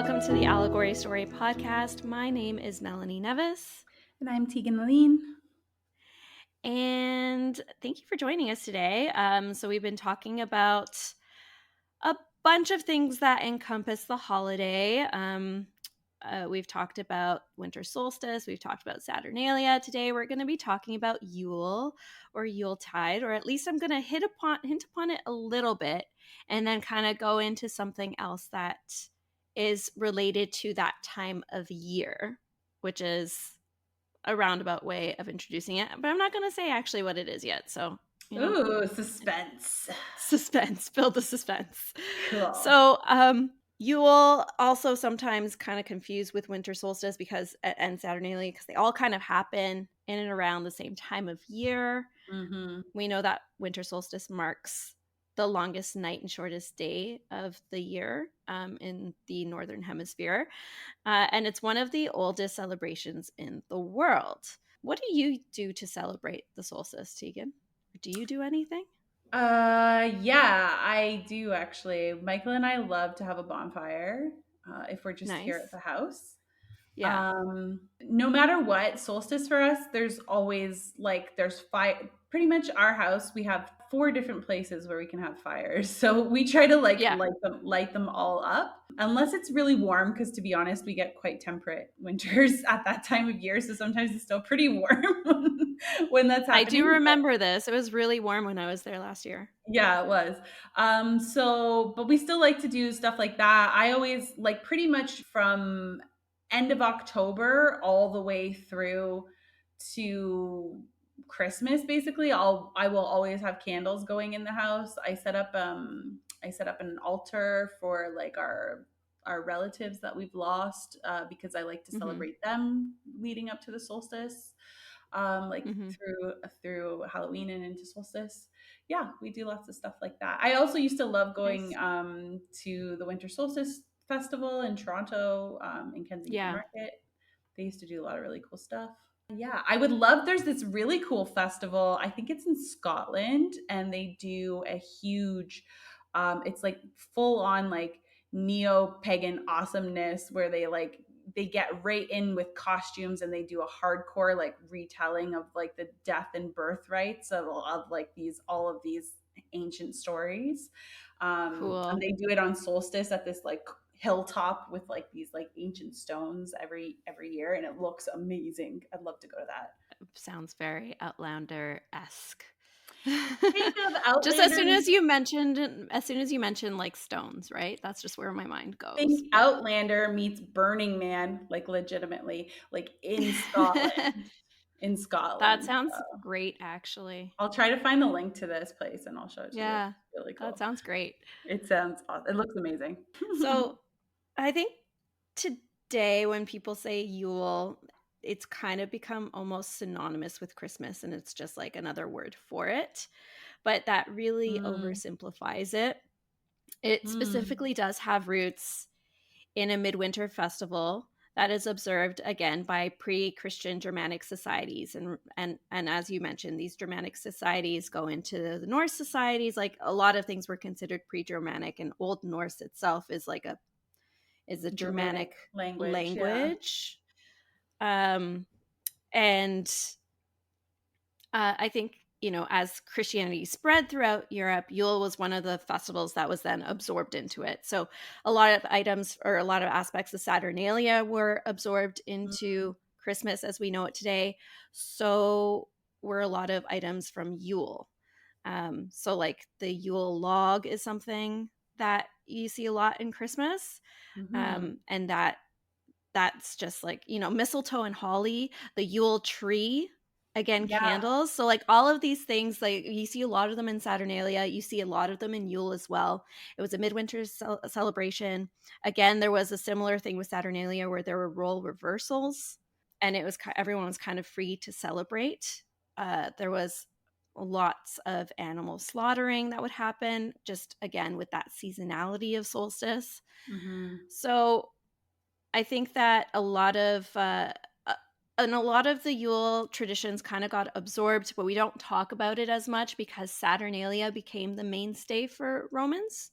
Welcome to the Allegory Story Podcast. My name is Melanie Nevis. And I'm Tegan Lean. And thank you for joining us today. So we've been talking about a bunch of things that encompass the holiday. We've talked about winter solstice. We've talked about Saturnalia. Today we're going to be talking about Yule or Yuletide, or at least I'm going to hint upon it a little bit and then kind of go into something else that is related to that time of year, which is a roundabout way of introducing it. But I'm not going to say actually what it is yet. So, Ooh, suspense. Suspense. Build the suspense. Cool. So, Yule also sometimes kind of confused with winter solstice and Saturnalia because they all kind of happen in and around the same time of year. Mm-hmm. We know that winter solstice marks the longest night and shortest day of the year in the Northern Hemisphere. And it's one of the oldest celebrations in the world. What do you do to celebrate the solstice, Tegan? Do you do anything? Yeah, I do actually. Michael and I love to have a bonfire if we're just here at Nice. the house. Yeah. No matter what, solstice for us, there's always there's fire. Pretty much our house, we have 4 different places where we can have fires. So we try to Yeah. light them all up, unless it's really warm. Because to be honest, we get quite temperate winters at that time of year. So sometimes it's still pretty warm when that's I do happening. remember this. It was really warm when I was there last year. Yeah, it was. But we still like to do stuff like that. I always like pretty much from end of October all the way through to Christmas, basically. I will always have candles going in the house. I set up an altar for like our relatives that we've lost because I like to celebrate them leading up to the solstice. Through Halloween and into solstice. Yeah, we do lots of stuff like that. I also used to love going Nice. to the winter solstice festival in Toronto, in Kensington Yeah. Market. They used to do a lot of really cool stuff. Yeah, I would love. There's this really cool festival. I think it's in Scotland, and they do a huge. It's like full on like neo pagan awesomeness where they get right in with costumes and they do a hardcore like retelling of like the death and birth rites of like all of these ancient stories. And Cool. they do it on solstice at this like hilltop with like these like ancient stones every year, and it looks amazing. I'd love to go to that. Sounds very Outlander-esque. Kind of Just Outlander. as soon as you mentioned like stones, right? That's just where my mind goes. Think Outlander meets Burning Man, like legitimately, like in Scotland. In That Scotland. sounds great, actually. I'll try to find the link to this place and I'll show it to you. Yeah, It's really that cool. sounds great. It sounds awesome. It looks amazing. So I think today when people say Yule, it's kind of become almost synonymous with Christmas, and it's just like another word for it. But that really Mm. oversimplifies it. It Mm. specifically does have roots in a midwinter festival that is observed again by pre-Christian Germanic societies, and as you mentioned, these Germanic societies go into the Norse societies. Like a lot of things were considered pre-Germanic, and Old Norse itself is a Germanic Germanic language. Yeah. language. And I think, as Christianity spread throughout Europe, Yule was one of the festivals that was then absorbed into it. So a lot of items or a lot of aspects of Saturnalia were absorbed into Christmas as we know it today. So were a lot of items from Yule. So like the Yule log is something that you see a lot in Christmas. Mm-hmm. And that's just like, mistletoe and holly, the Yule tree, again, Yeah. candles. So like all of these things, like you see a lot of them in Saturnalia, you see a lot of them in Yule as well. It was a midwinter celebration. Again, there was a similar thing with Saturnalia where there were role reversals, and it was everyone was kind of free to celebrate. There was lots of animal slaughtering that would happen, just again with that seasonality of solstice. Mm-hmm. So I think that a lot of the Yule traditions kind of got absorbed, but we don't talk about it as much because Saturnalia became the mainstay for Romans,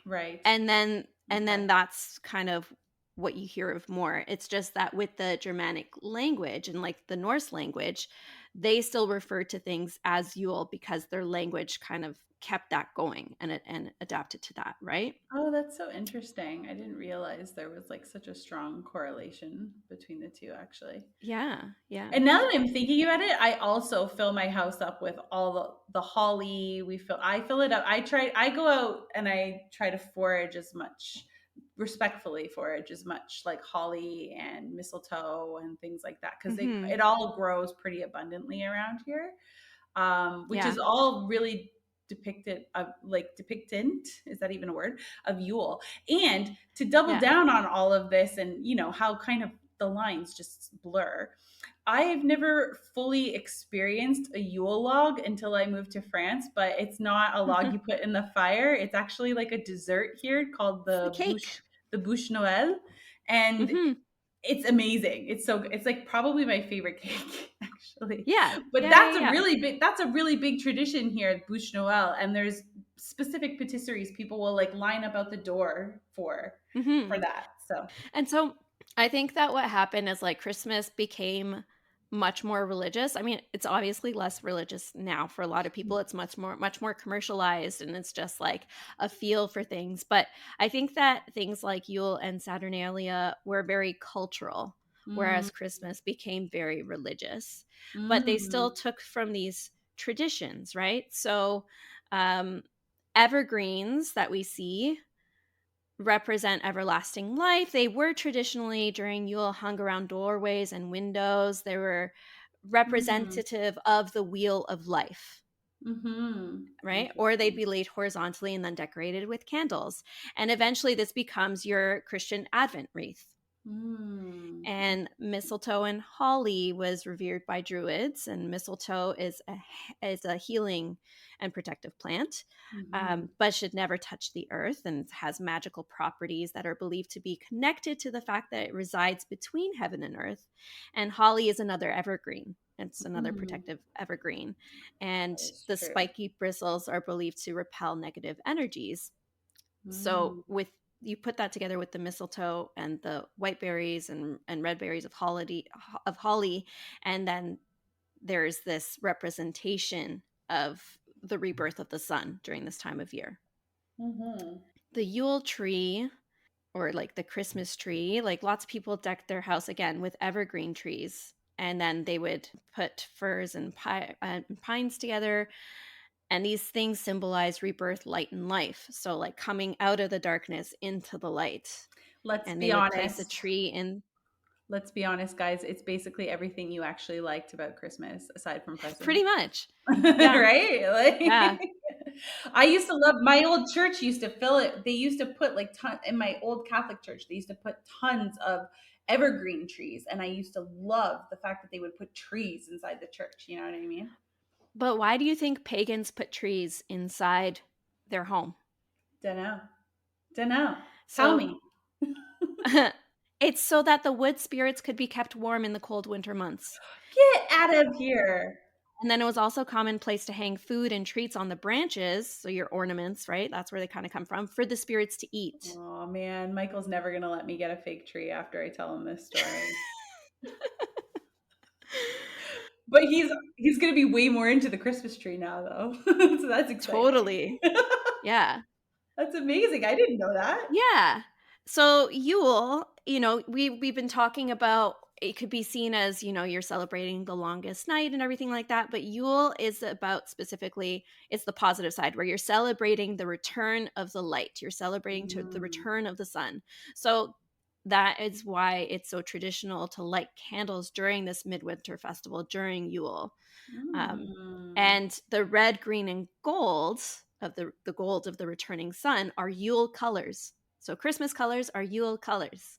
Right. and then Okay. that's kind of what you hear of more. It's just that with the Germanic language and like the Norse language, they still refer to things as Yule because their language kind of kept that going and adapted to that, right? Oh, that's so interesting. I didn't realize there was like such a strong correlation between the two, actually. Yeah, yeah. And now that I'm thinking about it, I also fill my house up with all the holly. I fill it up. I go out and I try to forage as much, respectfully forage as much like holly and mistletoe and things like that, because Mhm. it all grows pretty abundantly around here. Which is Yeah. all really depicted of like depictant, is that even a word, of Yule. And to double Yeah. down on all of this, and how kind of the lines just blur, I've never fully experienced a Yule log until I moved to France, but it's not a log you put in the fire. It's actually like a dessert here called It's the cake. the bouche Noël, and Mhm. it's amazing. It's like probably my favorite cake actually. Yeah. But Yeah, yeah, yeah. that's a really big tradition here at Bouche Noël, and there's specific patisseries people will like line up out the door for Mhm. that. So, And so I think that what happened is like Christmas became much more religious. I mean, it's obviously less religious now for a lot of people. It's much more commercialized and it's just like a feel for things. But I think that things like Yule and Saturnalia were very cultural, mm, whereas Christmas became very religious. But they still mm, took from these traditions, right? So um evergreens that we see represent everlasting life. They were traditionally during Yule hung around doorways and windows. They were mm, representative of the wheel of life, right? Or they'd interesting. be laid horizontally and then decorated with candles. And eventually this becomes your Christian Advent wreath. And mistletoe and holly was revered by druids, and mistletoe is a healing and protective plant, Mm-hmm. but should never touch the earth and has magical properties that are believed to be connected to the fact that it resides between heaven and earth. And holly is another evergreen. It's another Mm, protective evergreen, and that is the true. spiky bristles are believed to repel negative energies. So Mm, with you put that together with the mistletoe and the white berries and red berries of holly, and then there's this representation of the rebirth of the sun during this time of year. mm-hmm. The Yule tree, or like the Christmas tree, like lots of people deck their house again with evergreen trees, and then they would put firs and pines together, and these things symbolize rebirth, light, and life. So, like coming out of the darkness into the light. Let's And be they would place a honest. tree in Let's be honest, guys. It's basically everything you actually liked about Christmas, aside from pretty presents. much. Yeah. Right? Yeah. Like, I used to love my old church. Used to fill it. They used to put like in my old Catholic church. They used to put tons of evergreen trees, and I used to love the fact that they would put trees inside the church. You know what I mean? But why do you think pagans put trees inside their home? Don't know. Don't know. Tell So me. it's so that the wood spirits could be kept warm in the cold winter months. Get out of here. And then it was also commonplace to hang food and treats on the branches, so your ornaments, right? That's where they kind of come from, for the spirits to eat. Oh man, Michael's never gonna let me get a fake tree after I tell him this story. But he's gonna be way more into the Christmas tree now, though. So that's exciting. Totally. Yeah. That's amazing. I didn't know that. Yeah. So Yule, we've been talking about it could be seen as, you're celebrating the longest night and everything like that, but Yule is about specifically it's the positive side where you're celebrating the return of the light. You're celebrating to the Mm, return of the sun. So that is why it's so traditional to light candles during this midwinter festival during Yule. Um, mm. and the red, green, and gold of the gold of the returning sun are Yule colors. So Christmas colors are Yule colors.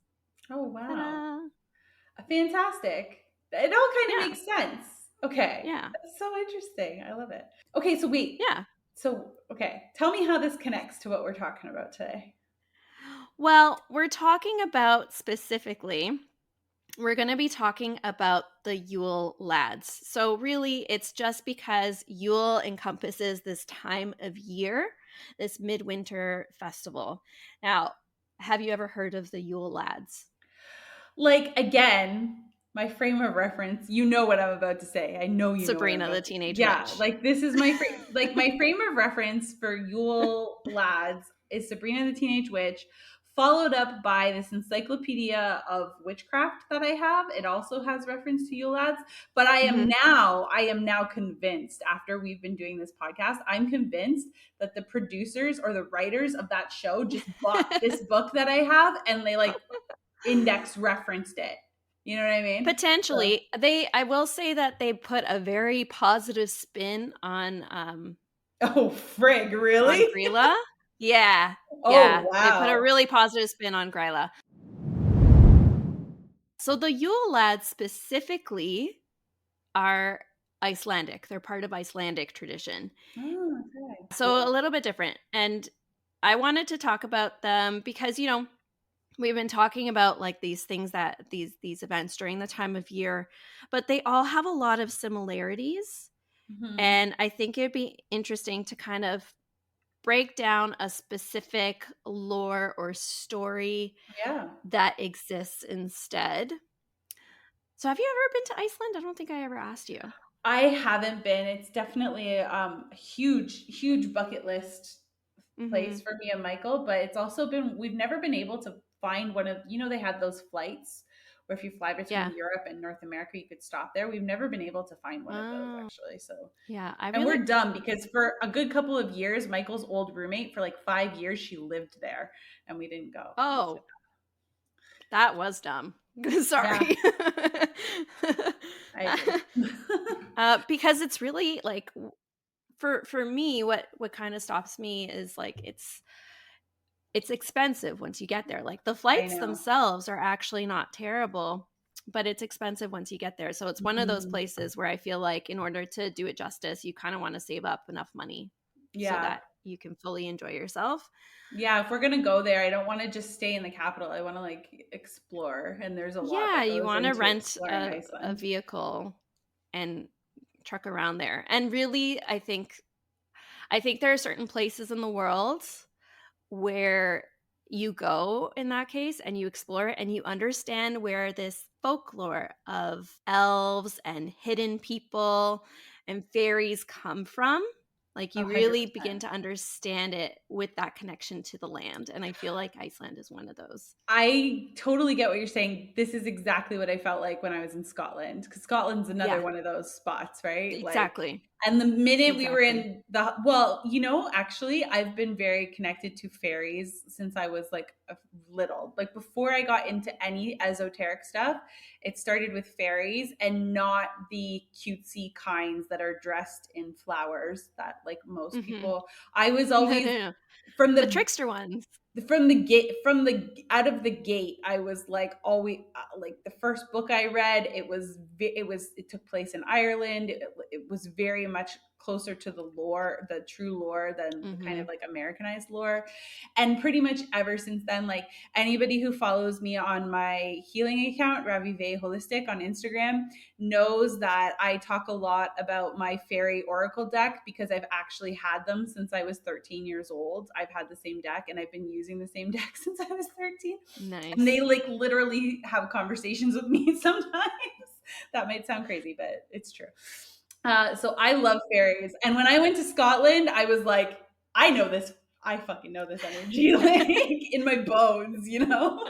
Oh wow. Ta-da! Fantastic. It all kind of Yeah, makes sense. Okay. yeah, That's so interesting. I love it. Okay, so wait. yeah. So, okay, tell me how this connects to what we're talking about today. Well, we're talking about specifically, we're going to be talking about the Yule lads. So, really, it's just because Yule encompasses this time of year, this midwinter festival. Now, have you ever heard of the Yule lads? Like, again, my frame of reference, you know what I'm about to say. I know you know what I'm Sabrina the about to. Teenage Yeah, Witch. like this is my like my frame of reference for Yule lads is Sabrina the Teenage Witch, followed up by this encyclopedia of witchcraft that I have. It also has reference to Yule lads, but Mhm. I am now convinced after we've been doing this podcast, I'm convinced that the producers or the writers of that show just bought this book that I have and they like index referenced it. You know what I mean? So, Potentially. I will say that they put a very positive spin oh frig, on really? Gryla. Yeah, Oh yeah, they put a wow. really positive spin on Gryla. So the Yule lads specifically are Icelandic. They're part of Icelandic tradition. Oh, okay. So a Cool. little bit different. And I wanted to talk about them because, we've been talking about like these things that these events during the time of year, but they all have a lot of similarities. Hmm. And I think it'd be interesting to kind of break down a specific lore or story Yeah. that exists instead. So have you ever been to Iceland? I don't think I ever asked you. I haven't been. It's definitely a huge bucket list place Mhm. for me and Michael, but it's also been we've never been able to find one of they had those flights where if you fly between Yeah. Europe and North America, you could stop there. We've never been able to find one of those Oh, actually. So yeah. I and really we're dumb because for a good couple of years, Michael's old roommate for like 5 years, she lived there and we didn't go. We should Oh, that was dumb. have. Yeah, Sorry. I agree. Because it's really like for me, what kind of stops me is like it's expensive once you get there. Like the I flights know. themselves are actually not terrible, but it's expensive once you get there. So it's one of those Mhm. places where I feel like in order to do it justice, you kind of want to save up enough money so Yeah. that you can fully enjoy yourself. Yeah, if we're gonna go there, I don't want to just stay in the capital. I want to like explore, and there's a lot Yeah, that you goes want to into rent exploring a Iceland. vehicle and truck around there. And really, I think there are certain places in the world where you go in that case and you explore it and you understand where this folklore of elves and hidden people and fairies come from. Like Oh, you really 100%. begin to understand it with that connection to the land. And I feel like Iceland is one of those. I totally get what you're saying. This is exactly what I felt like when I was in Scotland, because Scotland's another Yeah, one of those spots, right? Like, exactly. and the minute we were Exactly. in actually, I've been very connected to fairies since I was like little. Like, before I got into any esoteric stuff, it started with fairies and not the cutesy kinds that are dressed in flowers that, like, most Hmm. people. I was No, no, always no. from The the trickster ones. from the out of the gate, I was like always like the first book I read, it took place in Ireland. It was very much closer to the lore, the true lore, than the kind of Hmm. like Americanized lore. And pretty much ever since then, like, anybody who follows me on my healing account, Ravive Holistic on Instagram, knows that I talk a lot about my fairy oracle deck because I've actually had them since I was 13 years old. I've had the same deck and I've been using the same deck since I was 13. And they Nice. like literally have conversations with me sometimes. That might sound crazy, but it's true. So I love fairies. And when I went to Scotland, I was like, I know this. I fucking know this energy like in my bones, you know?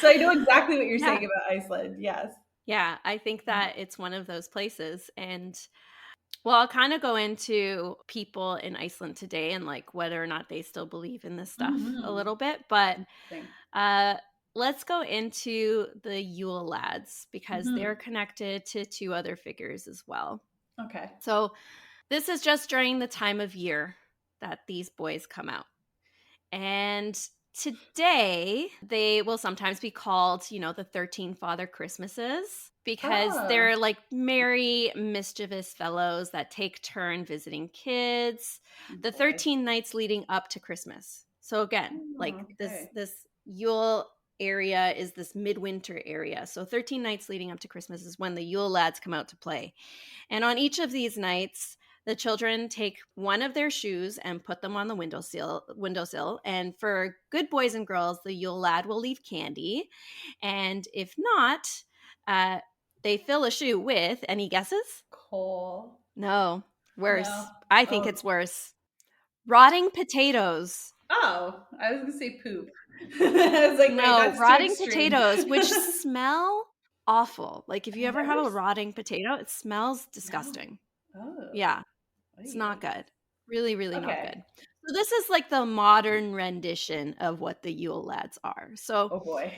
So I know exactly what you're Yeah. saying about Iceland. Yes. Yeah, I think that it's one of those places. And well, I'll kind of go into people in Iceland today and like whether or not they still believe in this stuff a Mm-hmm. little bit. But Interesting. uh, let's go into the Yule lads because they're Mm-hmm. connected to two other figures as well. Okay. So this is just during the time of year that these boys come out. And today, they will sometimes be called, the 13 Father Christmases because Oh, they're like merry, mischievous fellows that take turn visiting kids. The boy. 13 nights leading up to Christmas. So again, Oh, like this okay. this Yule area is this midwinter area. So 13 nights leading up to Christmas is when the Yule lads come out to play. And on each of these nights, the children take one of their shoes and put them on the windowsill. And for good boys and girls, the Yule lad will leave candy. And if not, uh, they fill a shoe with, any guesses? Coal. No, No. worse. I think Oh. it's worse. Rotting potatoes. Oh, I was gonna say poop. I was like, wait, No, that's too rotting extreme. potatoes, which smell awful. Like, if you I've ever never have a rotting potato, it smells no. disgusting. Oh. Yeah, it's Oy, not oy. good. Really, really not Okay. good. So this is like the modern rendition of what the Yule lads are. So, Oh boy.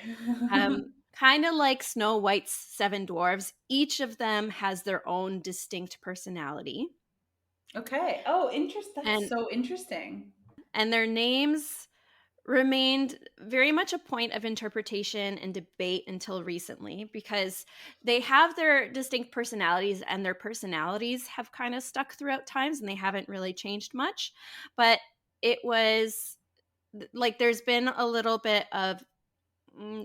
kind of like Snow White's seven dwarves, each of them has their own distinct personality, Okay. Oh, that's and so interesting. their names remained very much a point of interpretation and debate until recently, because they have their distinct personalities and their personalities have kind of stuck throughout times and they haven't really changed much. But it was like there's been a little bit of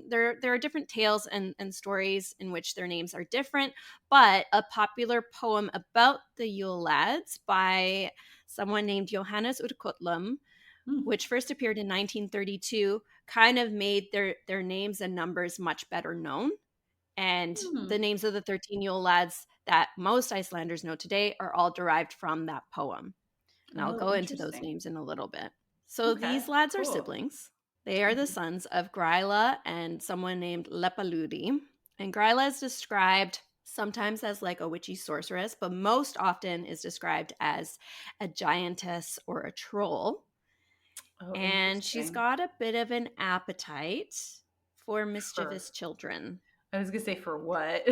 there are different tales and stories in which their names are different, but a popular poem about the Yule lads by someone named Johannes Urqutlum, Hmm. which first appeared in 1932, kind of made their names and numbers much better known. And the Hmm. names of the 13 Yule lads that most Icelanders know today are all derived from that poem. And I'll Oh, go into those interesting. names in a little bit. So Okay, these lads are cool. siblings. They are the Mhm. sons of Gryla and someone named Lepaludi. And Gryla is described sometimes as like a witchy sorceress, but most often is described as a giantess or a troll. Oh, And she's interesting. got a bit of an appetite for For mischievous children. I was gonna say for what?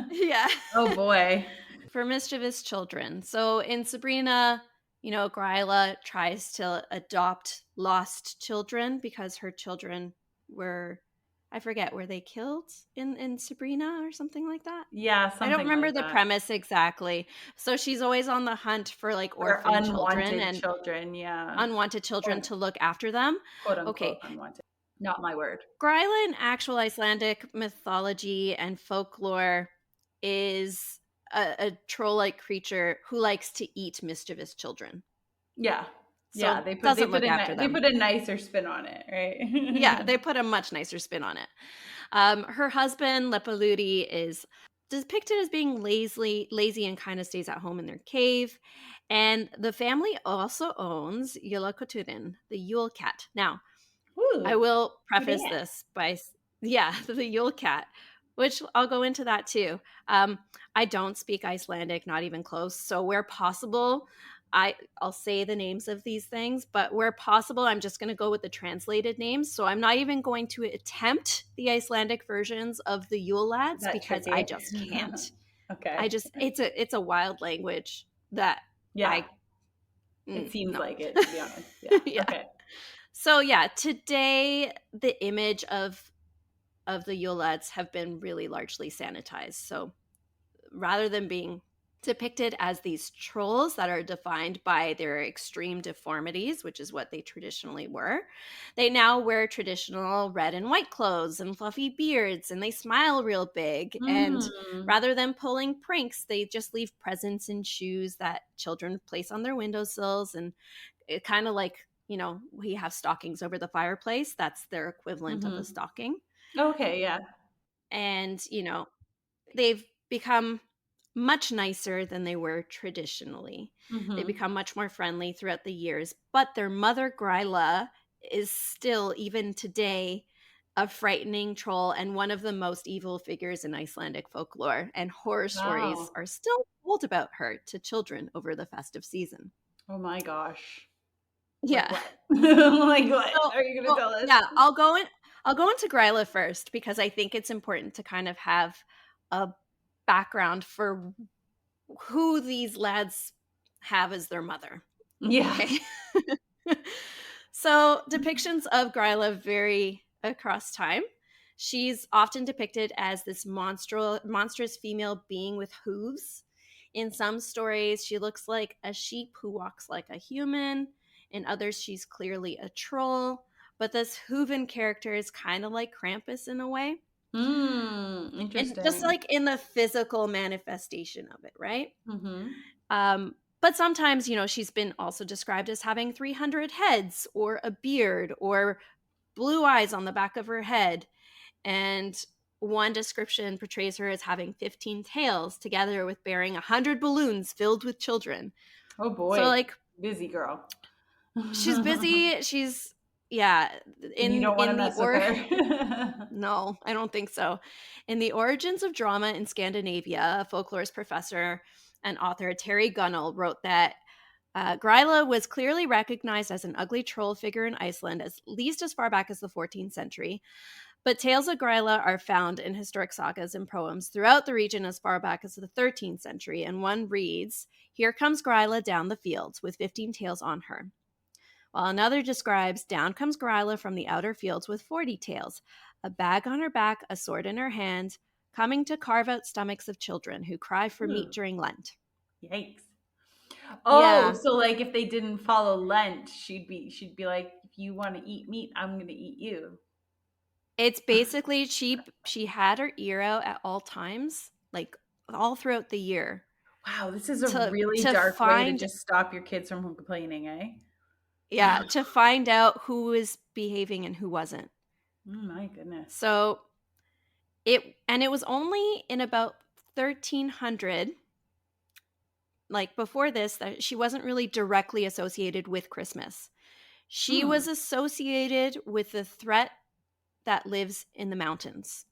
Yeah. Oh boy. For mischievous children. So in Sabrina, Gryla tries to adopt lost children because her children were, I forget, were they killed in Sabrina or something like that? Yeah, I don't something remember like the that. premise exactly. So she's always on the hunt for like For orphan children unwanted and children, yeah. unwanted children Quote to look after them. quote unquote Okay, unwanted. Not my word. Gryla in actual Icelandic mythology and folklore is a troll like creature who likes to eat mischievous children. Yeah. Yeah, So doesn't look after they them. put a nicer spin on it, Yeah, right? they put a much nicer spin on it. Her husband, Lepaludi, is depicted as being lazy and kind of stays at home in their cave. And the family also owns Yula the Yule cat. Now, I Ooh, will who preface dat? this by yeah, the Yule cat, which I'll go into that too. I don't speak Icelandic, not even close. So where possible, I'll say the names of these things, but where possible, I'm just going to go with the translated names. So I'm not even going to attempt the Icelandic versions of the Yule lads That because I tricky. just can't. I Okay. just it's a wild language that Yeah, I it seems no. like it, to be honest. Yeah, Yeah. okay. So yeah, today the image of the Yule lads have been really largely sanitized. So rather than being depicted as these trolls that are defined by their extreme deformities, which is what they traditionally were, they now wear traditional red and white clothes and fluffy beards and they smile real big. And Mm, rather than pulling pranks, they just leave presents in shoes that children place on their windowsills. And it kind of like, we have stockings over the fireplace. That's their equivalent of a mhm. stocking. Okay, yeah. And they've become much nicer than they were traditionally. They Mhm. become much more friendly throughout the years, but their mother Gryla is still even today a frightening troll and one of the most evil figures in Icelandic folklore, and horror stories Wow. are still told about her to children over the festive season. Oh my gosh. Like Yeah. what? Like what So, are you gonna well, tell us? yeah, I'll go into Gryla first because I think it's important to kind of have a background for who these lads have as their mother. Yeah. Okay. So depictions of Gryla vary across time. She's often depicted as this monstrous female being with hooves. In some stories, she looks like a sheep who walks like a human. In others, she's clearly a troll. But this hooven character is kind of like Krampus in a way. And just Interesting. like in the physical manifestation of it, right? Mhm. But sometimes, she's been also described as having 300 heads or a beard or blue eyes on the back of her head. And one description portrays her as having 15 tails, together with bearing 100 balloons filled with children. Oh So, boy, like, busy girl. she's busy. She's, yeah, And you don't want to in the mess with her. no, I don't think so. In the Origins of Drama in Scandinavia, a folklorist professor and author Terry Gunnell wrote that Gryla was clearly recognized as an ugly troll figure in Iceland at least as far back as the 14th century. But tales of Gryla are found in historic sagas and poems throughout the region as far back as the 13th century, and one reads, "Here comes Gryla down the fields with 15 tails on her," while another describes, "Down comes Gryla from the outer fields with 40 tails, a bag on her back, a sword in her hand, coming to carve out stomachs of children who cry for meat Ooh, during Lent." yikes. Oh, Yeah, so like if they didn't follow Lent, she'd be like, if you want to eat meat, I'm gonna eat you. it's basically she had her ear out at all times, like all throughout the year, Wow, this is a to really to dark way to find just stop your kids from complaining, eh? yeah, to find out who was behaving and who wasn't. Oh my goodness. So it was only in about 1300, like before this, that she wasn't really directly associated with Christmas. She Hmm. was associated with the threat that lives in the mountains,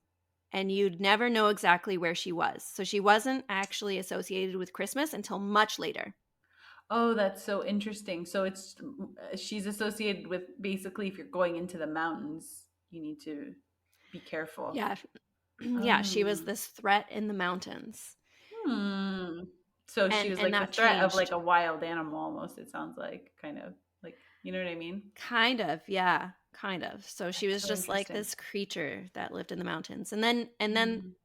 and you'd never know exactly where she was. So she wasn't actually associated with Christmas until much later. Oh, that's so interesting. So she's associated with basically if you're going into the mountains, you need to be careful. Yeah. Yeah, she was Um, this threat in the mountains. hmm. So she was And like the that threat of like changed. a wild animal almost, it sounds like, kind of like, you know what I mean? Kind of, yeah, kind of. So she That's was so just like interesting. this creature that lived in the mountains. And then Mm.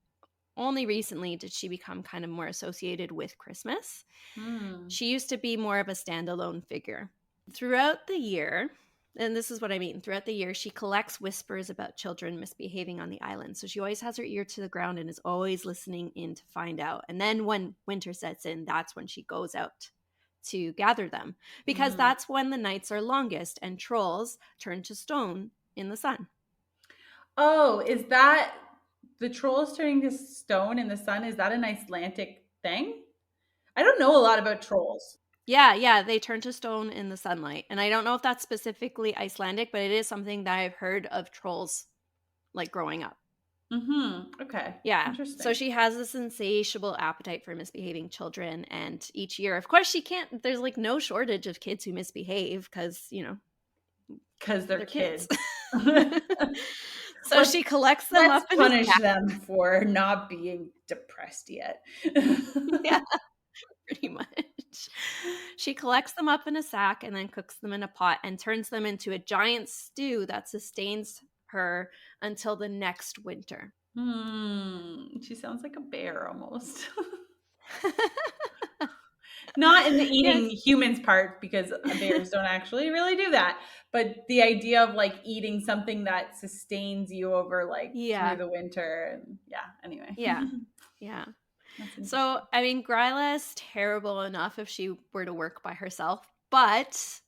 only recently did she become kind of more associated with Christmas. Hmm. She used to be more of a standalone figure. Throughout the year, and this is what I mean, throughout the year, she collects whispers about children misbehaving on the island. So she always has her ear to the ground and is always listening in to find out. And then when winter sets in, that's when she goes out to gather them, because Hmm. that's when the nights are longest and trolls turn to stone in the sun. Oh, is that the trolls turning to stone in the sun? Is that an Icelandic thing? I don't know a lot about trolls. Yeah, yeah, they turn to stone in the sunlight. And I don't know if that's specifically Icelandic, but it is something that I've heard of trolls like growing up. Mm-hmm. Okay. Yeah. So Interesting. she has this insatiable appetite for misbehaving children. And each year, of course, she can't, there's like no shortage of kids who misbehave because, Because they're they're kids. kids. let's So she collects them let's up in a punish sack. them for not being depressed yet. Yeah, pretty much. She collects them up in a sack and then cooks them in a pot and turns them into a giant stew that sustains her until the next winter. She sounds like a bear almost. Not in the eating Yes. humans part because bears don't actually really do that, but the idea of like eating something that sustains you over like through Yeah. the winter and yeah, anyway. Yeah. Yeah. That's So, interesting. I mean, Gryla is terrible enough if she were to work by herself, but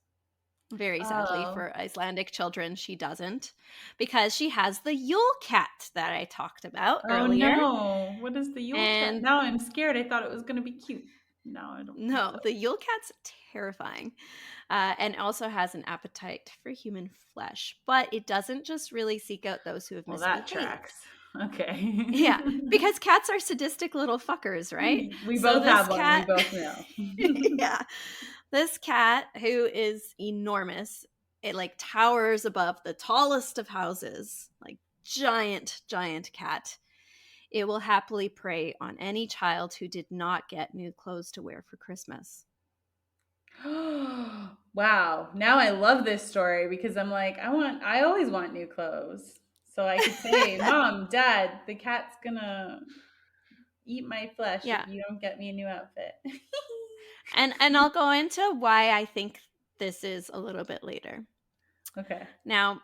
very sadly Oh. for Icelandic children, she doesn't, because she has the Yule cat that I talked about Oh earlier. no. What is the Yule cat? And Now I'm scared. I thought it was gonna be cute. No, I don't think no, so. the Yule cat's terrifying, and also has an appetite for human flesh, but it doesn't just really seek out those who have Well, that misbehaved. tracks. Okay. Yeah, because cats are sadistic little fuckers, right? We So both this have one. We cat, both know. yeah, this cat who is enormous, it like towers above the tallest of houses, like giant, giant cat. It will happily prey on any child who did not get new clothes to wear for Christmas. Wow. Now I love this story because I'm like, I always want new clothes. So I could say, Mom, Dad, the cat's gonna eat my flesh if Yeah. you don't get me a new outfit. And I'll go into why I think this is a little bit later. Okay. Now,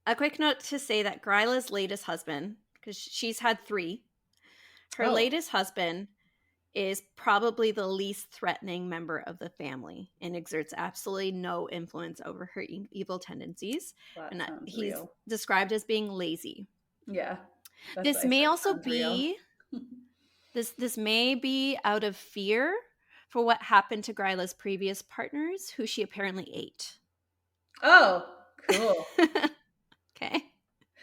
a quick note to say that Gryla's latest husband, because she's had three, her Oh. latest husband is probably the least threatening member of the family and exerts absolutely no influence over her evil tendencies. That And sounds he's real. described as being lazy. Yeah. That's This why I may said also sounds real. be this may be out of fear for what happened to Gryla's previous partners, who she apparently ate. Oh, cool. Okay.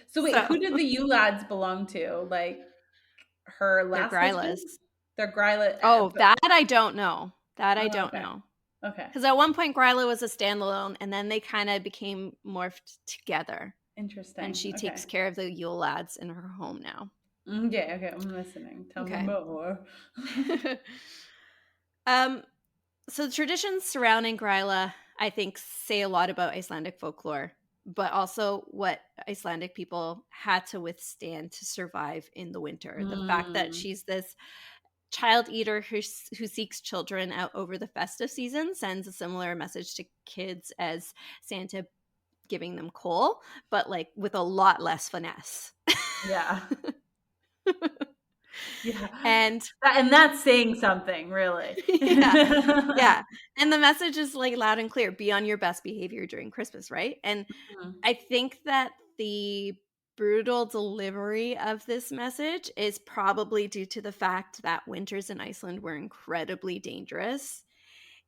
So wait, So who did the Yule lads belong to? Like her they're last husband? Grylas. They're Gryla, Oh, but that I don't know. That I oh, don't okay. know. Okay. Because at one point, Gryla was a standalone, and then they kind of became morphed together. And Interesting. she takes Okay. care of the Yule lads in her home now. Okay, okay, I'm listening. Tell me Okay. more. um, so the traditions surrounding Gryla, I think, say a lot about Icelandic folklore, but also what Icelandic people had to withstand to survive in the winter. The fact that Mm, she's this child eater who seeks children out over the festive season sends a similar message to kids as Santa giving them coal, but like with a lot less finesse. yeah. Yeah. And And that's saying something, really. yeah, yeah. And the message is like loud and clear: be on your best behavior during Christmas, right? And Mm, I think that the brutal delivery of this message is probably due to the fact that winters in Iceland were incredibly dangerous.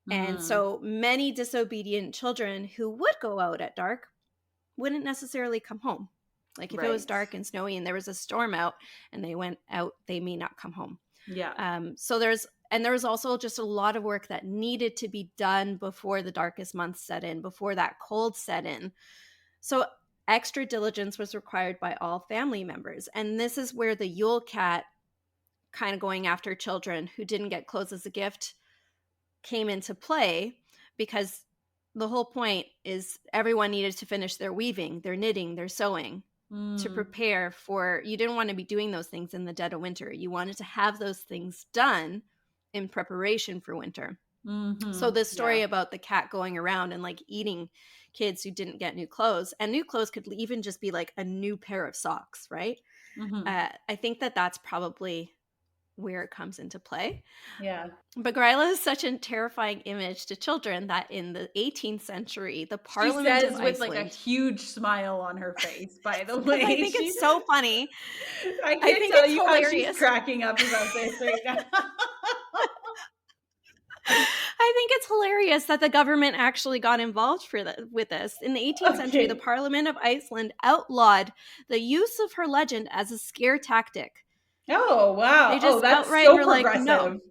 And mm, so many disobedient children who would go out at dark wouldn't necessarily come home. Like if it was right. dark and snowy and there was a storm out and they went out, they may not come home. Yeah. So there was also just a lot of work that needed to be done before the darkest months set in, before that cold set in. So extra diligence was required by all family members. And this is where the Yule cat kind of going after children who didn't get clothes as a gift came into play, because the whole point is everyone needed to finish their weaving, their knitting, their sewing to Mm, prepare for, you didn't want to be doing those things in the dead of winter. You wanted to have those things done in preparation for winter. So mm-hmm. this story Yeah. about the cat going around and like eating kids who didn't get new clothes, and new clothes could even just be like a new pair of socks, right? Mm-hmm. I think that that's probably where it comes into play. Yeah. But Gryla is such a terrifying image to children that in the 18th century, the She Parliament of says with like a Iceland, huge smile on her face, by the because I way. think it's so funny. I I can't think tell it's you how she's hilarious. cracking up about this right now. I think it's hilarious that the government actually got involved with this. In the 18th century, the Okay. Parliament of Iceland outlawed the use of her legend as a scare tactic. Oh, wow. They Oh, just that's outright so were like, no. progressive.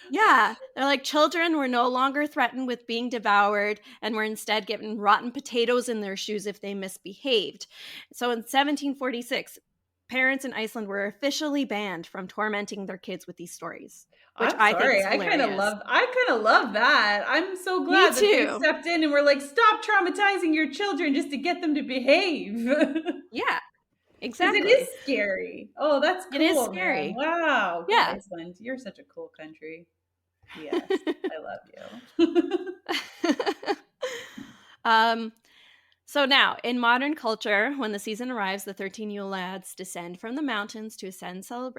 Yeah. They're like, children were no longer threatened with being devoured and were instead given rotten potatoes in their shoes if they misbehaved. So in 1746, parents in Iceland were officially banned from tormenting their kids with these stories, which I'm I think sorry. is hilarious. I kind of love that. I'm so Me glad that they too. stepped in and were like, stop traumatizing your children just to get them to behave. Yeah, Because it is exactly. scary. Oh, that's It is cool, man. scary. Wow. Go Yeah. Iceland. You're such a cool country. Yes. I love you. um, so now, in modern culture, when the season arrives, the 13 Yule lads descend from the mountains to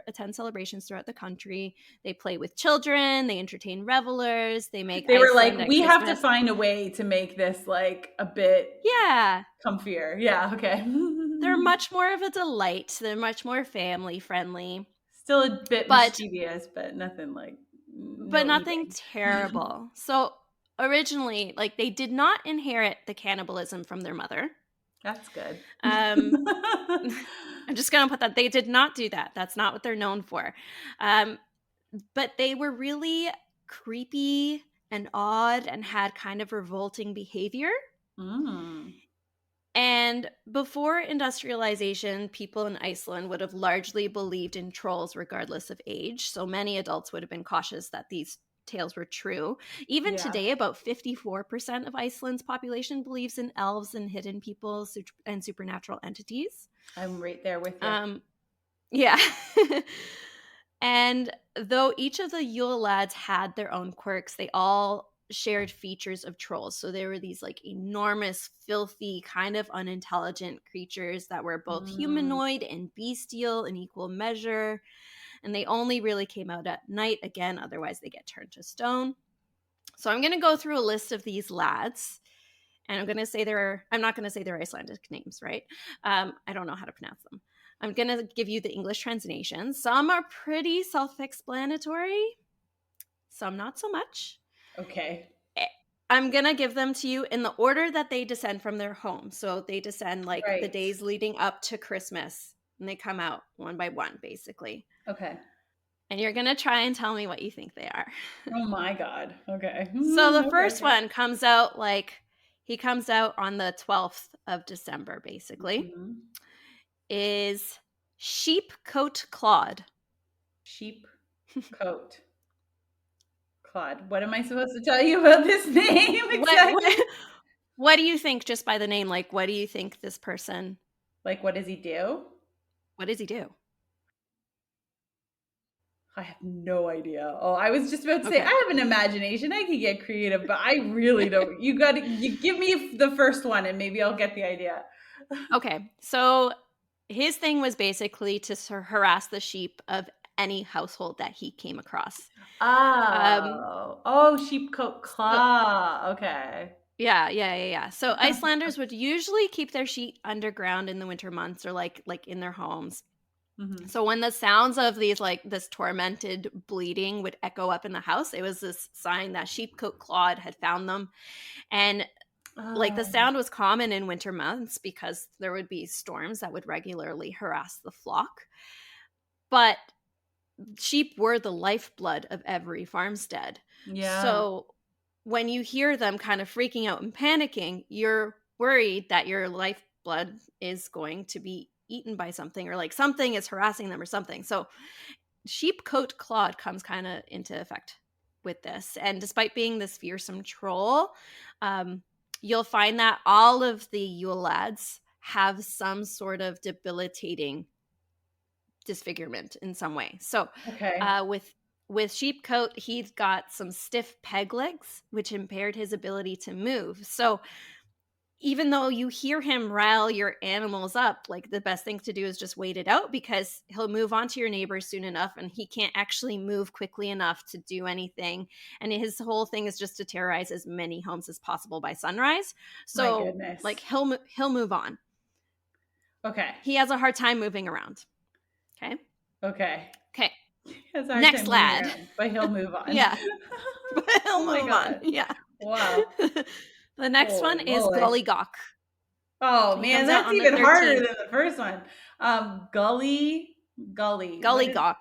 attend celebrations throughout the country. They play with children, they entertain revelers, they make They were like, Iceland at we have to Christmas. find a way to make this like a bit Yeah, comfier. Yeah. Okay. they're much more of a delight. They're much more family friendly, Still a bit but mischievous, but nothing like but no nothing eating. terrible. So originally, like they did not inherit the cannibalism from their mother. That's good. Um, I'm just gonna put that they did not do that. That's not what they're known for. Um, but they were really creepy and odd and had kind of revolting behavior. Mm. And before industrialization, people in Iceland would have largely believed in trolls regardless of age. So many adults would have been cautious that these tales were true. Even Yeah, today, about 54% of Iceland's population believes in elves and hidden people and supernatural entities. I'm right there with you. Um, yeah. And though each of the Yule lads had their own quirks, they all shared features of trolls. So they were these like enormous, filthy, kind of unintelligent creatures that were both Mm. humanoid and bestial in equal measure. and they only really came out at night again, otherwise they get turned to stone. So I'm going to go through a list of these lads, and I'm not going to say their Icelandic names, right? I don't know how to pronounce them. I'm going to give you the English translations. Some are pretty self-explanatory, some not so much. Okay. I'm going to give them to you in the order that they descend from their home. So they descend like the Right. days leading up to Christmas, and they come out one by one, basically. Okay. And you're going to try and tell me what you think they are. Oh my God. Okay. So the Okay. first one comes out he comes out on the 12th of December, basically, is Sheep Coat Claude. Sheep coat. Claude. What am I supposed to tell you about this name exactly? What do you think just by the name? Like, what do you think this person, Like, what does he do? what does he do? I have no idea. Oh, I was just about to say, Okay. I have an imagination. I can get creative, but I really don't. You give me the first one and maybe I'll get the idea. Okay. So his thing was basically to harass the sheep of any household that he came across. Oh, sheepcoat So, claw. Okay. yeah. So Icelanders would usually keep their sheep underground in the winter months, or like in their homes. Mhm. So when the sounds of this tormented bleating would echo up in the house, it was this sign that Sheepcoat Claude had found them. And the Oh, sound was common in winter months because there would be storms that would regularly harass the flock. But sheep were the lifeblood of every farmstead. yeah. So when you hear them kind of freaking out and panicking, you're worried that your lifeblood is going to be eaten by something, or like something is harassing them or something. So Sheepcoat Claude comes kind of into effect with this. And despite being this fearsome troll, you'll find that all of the Yule lads have some sort of debilitating disfigurement in some way. So Okay. with Sheepcoat, he's got some stiff peg legs, which impaired his ability to move. So even though you hear him rile your animals up, like the best thing to do is just wait it out, because he'll move on to your neighbors soon enough, and he can't actually move quickly enough to do anything. And his whole thing is just to terrorize as many homes as possible by sunrise. My So like goodness. he'll move on. Okay. He has a hard time moving around. Okay. Okay. Okay. He has a hard Next time moving lad. around, but he'll move on. Yeah. He'll Oh my move on. God. Yeah. Wow. The next one Holy is moly. Gollygawk. Oh He man, comes out that's on the even harder 13th. than the first one. Gully. What is Gollygawk.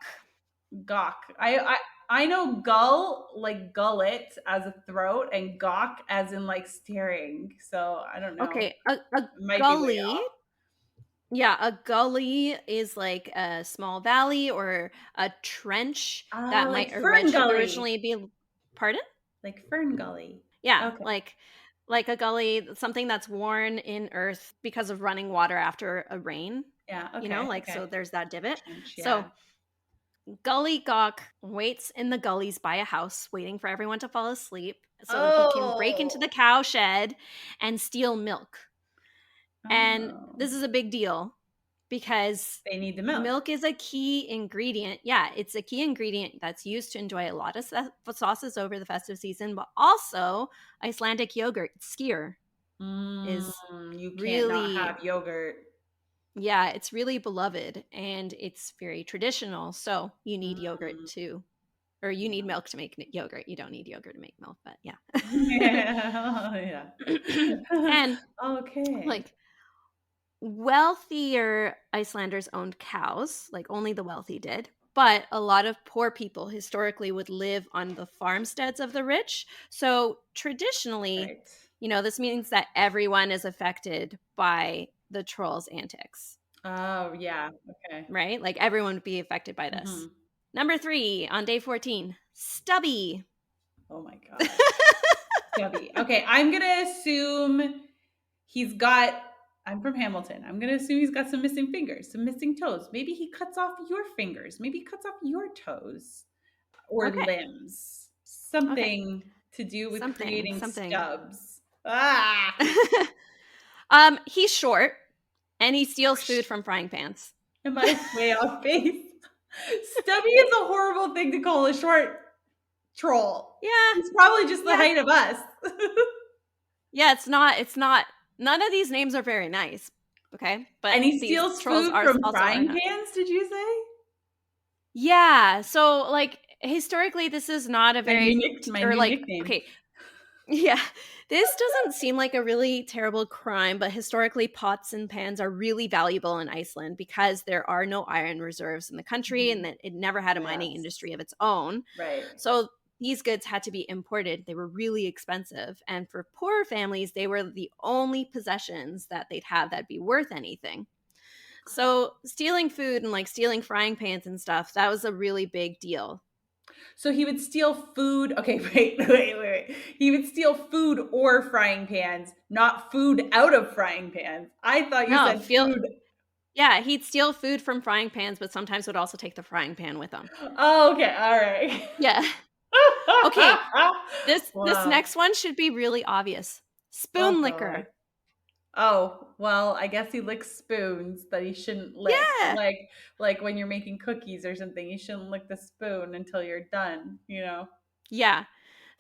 gawk? I know gull like gullet as a throat and gawk as in like staring. So I don't know. Okay, a It might be way gully. off. Yeah, a gully is like a small valley or a trench that Like might fern gully. originally be. Pardon? Like fern gully. Yeah, Okay. like a gully, something that's worn in earth because of running water after a rain. Yeah, So okay. there's that divot. Trench, So yeah. Gully Gawk waits in the gullies by a house, waiting for everyone to fall asleep so he can break into the Oh. cow shed and steal milk. And Oh. this is a big deal because They need the milk. milk is a key ingredient. Yeah, it's a key ingredient that's used to enjoy a lot of sauces over the festive season, but also Icelandic yogurt, skyr, is You can't not really, have yogurt. yeah, it's really beloved and it's very traditional. So you need yogurt Mm, too, or you need milk to make yogurt. You don't need yogurt to make milk, but yeah. yeah. Yeah. And Okay. like wealthier Icelanders owned cows, like only the wealthy did. But a lot of poor people historically would live on the farmsteads of the rich. So traditionally, Right. this means that everyone is affected by the troll's antics, Oh, yeah. Okay. right? Like everyone would be affected by this. Mhm. Number 3 on day 14, Stubby. Oh my God. Stubby. Okay, I'm gonna assume he's got. I'm from Hamilton. I'm gonna assume he's got some missing fingers, some missing toes. Maybe he cuts off your fingers. Maybe he cuts off your toes or Okay. limbs. Okay. Something to do with Something, creating something. stubs. Ah. He's short and he Oh, steals food from frying pans. am I way off base? Stubby is a horrible thing to call a short troll. Yeah, He's probably just the yeah, height of us. yeah, it's not none of these names are very nice, okay? But And he these steals trolls food are from also are frying not. pans, did you say? Yeah, so, like, historically, this is not a very My or, new like nickname. okay, yeah, this doesn't seem like a really terrible crime, but historically, pots and pans are really valuable in Iceland because there are no iron reserves in the country and Mhm. that it never had a mining Yes. industry of its own. Right. So these goods had to be imported. They were really expensive. And for poorer families, they were the only possessions that they'd have that'd be worth anything. So stealing food and like stealing frying pans and stuff, that was a really big deal. So he would steal food. Okay, wait. He would steal food or frying pans, not food out of frying pans. I thought you No, said feel food. yeah, he'd steal food from frying pans, but sometimes would also take the frying pan with him. Oh, okay. All right. Yeah. Okay, this Wow. next one should be really obvious. Oh Spoon God. liquor. Oh, well, I guess he licks spoons that he shouldn't lick. Yeah. Like when you're making cookies or something, you shouldn't lick the spoon until you're done, you know. Yeah.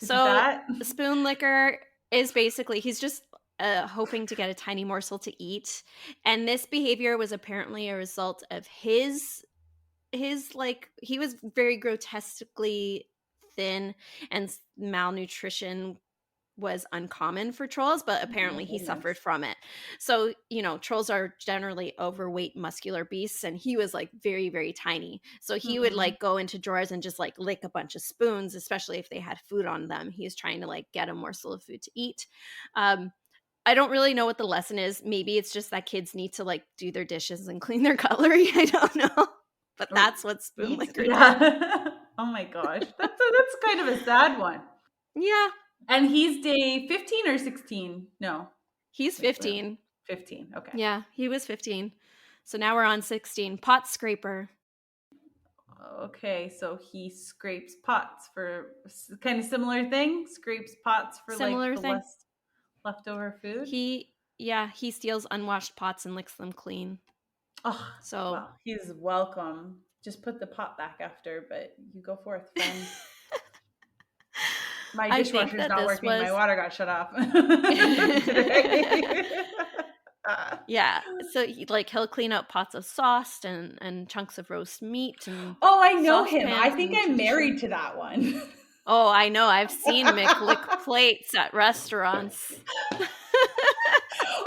Is it So that? spoon liquor is basically he's just hoping to get a tiny morsel to eat, and this behavior was apparently a result of his like he was very grotesquely thin, and malnutrition was uncommon for trolls, but Oh my apparently he suffered goodness. from it. So, trolls are generally overweight, muscular beasts, and he was like very, very tiny. So he would Mhm. like go into drawers and just like lick a bunch of spoons, especially if they had food on them. He was trying to like get a morsel of food to eat. Um, I don't really know what the lesson is. Maybe it's just that kids need to like do their dishes and clean their cutlery. I don't know. But Or that's what spoon eat. liquor did. Yeah. Oh my gosh. That's kind of a sad one. Yeah, And he's day 15 or 16? No. he's Wait, what? 15. 15. Okay. Yeah, he was 15. So now we're on 16. Pot scraper. Okay, so he scrapes pots for kind of similar thing, scrapes pots for like Similar the thing. less leftover food. He steals unwashed pots and licks them clean. Oh, So well, he's welcome. Just put the pot back after, but you go forth, friend. My I think dishwasher's that not this working. My was water got shut off today. yeah. So he'll clean up pots of sauce and chunks of roast meat and Oh, I know him. I saucepans think and I'm married tradition. to that one. Oh, I know. I've seen Mick lick plates at restaurants.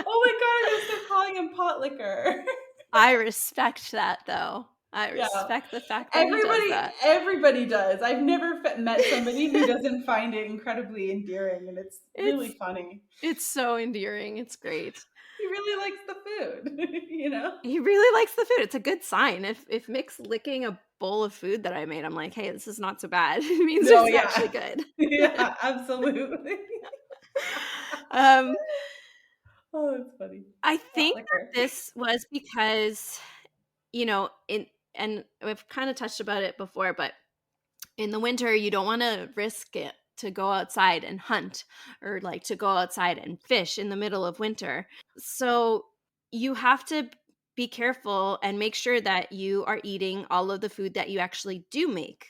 Oh my god, I'm gonna start calling him pot liquor. I respect that though. I Yeah. respect the fact that he does Everybody that. everybody does. I've never met somebody who doesn't find it incredibly endearing, and it's really It's funny. it's so endearing. It's great. He really likes the food, you know? He really likes the food. It's a good sign. If Mick's licking a bowl of food that I made, I'm like, "Hey, this is not so bad." It means No, it's yeah. actually good. Yeah, absolutely. Um, Oh, that's funny. I Pot think that liquor. this was because, in and we've kind of touched about it before, but in the winter, you don't wanna risk it to go outside and hunt or, like, to go outside and fish in the middle of winter. So, you have to be careful and make sure that you are eating all of the food that you actually do make.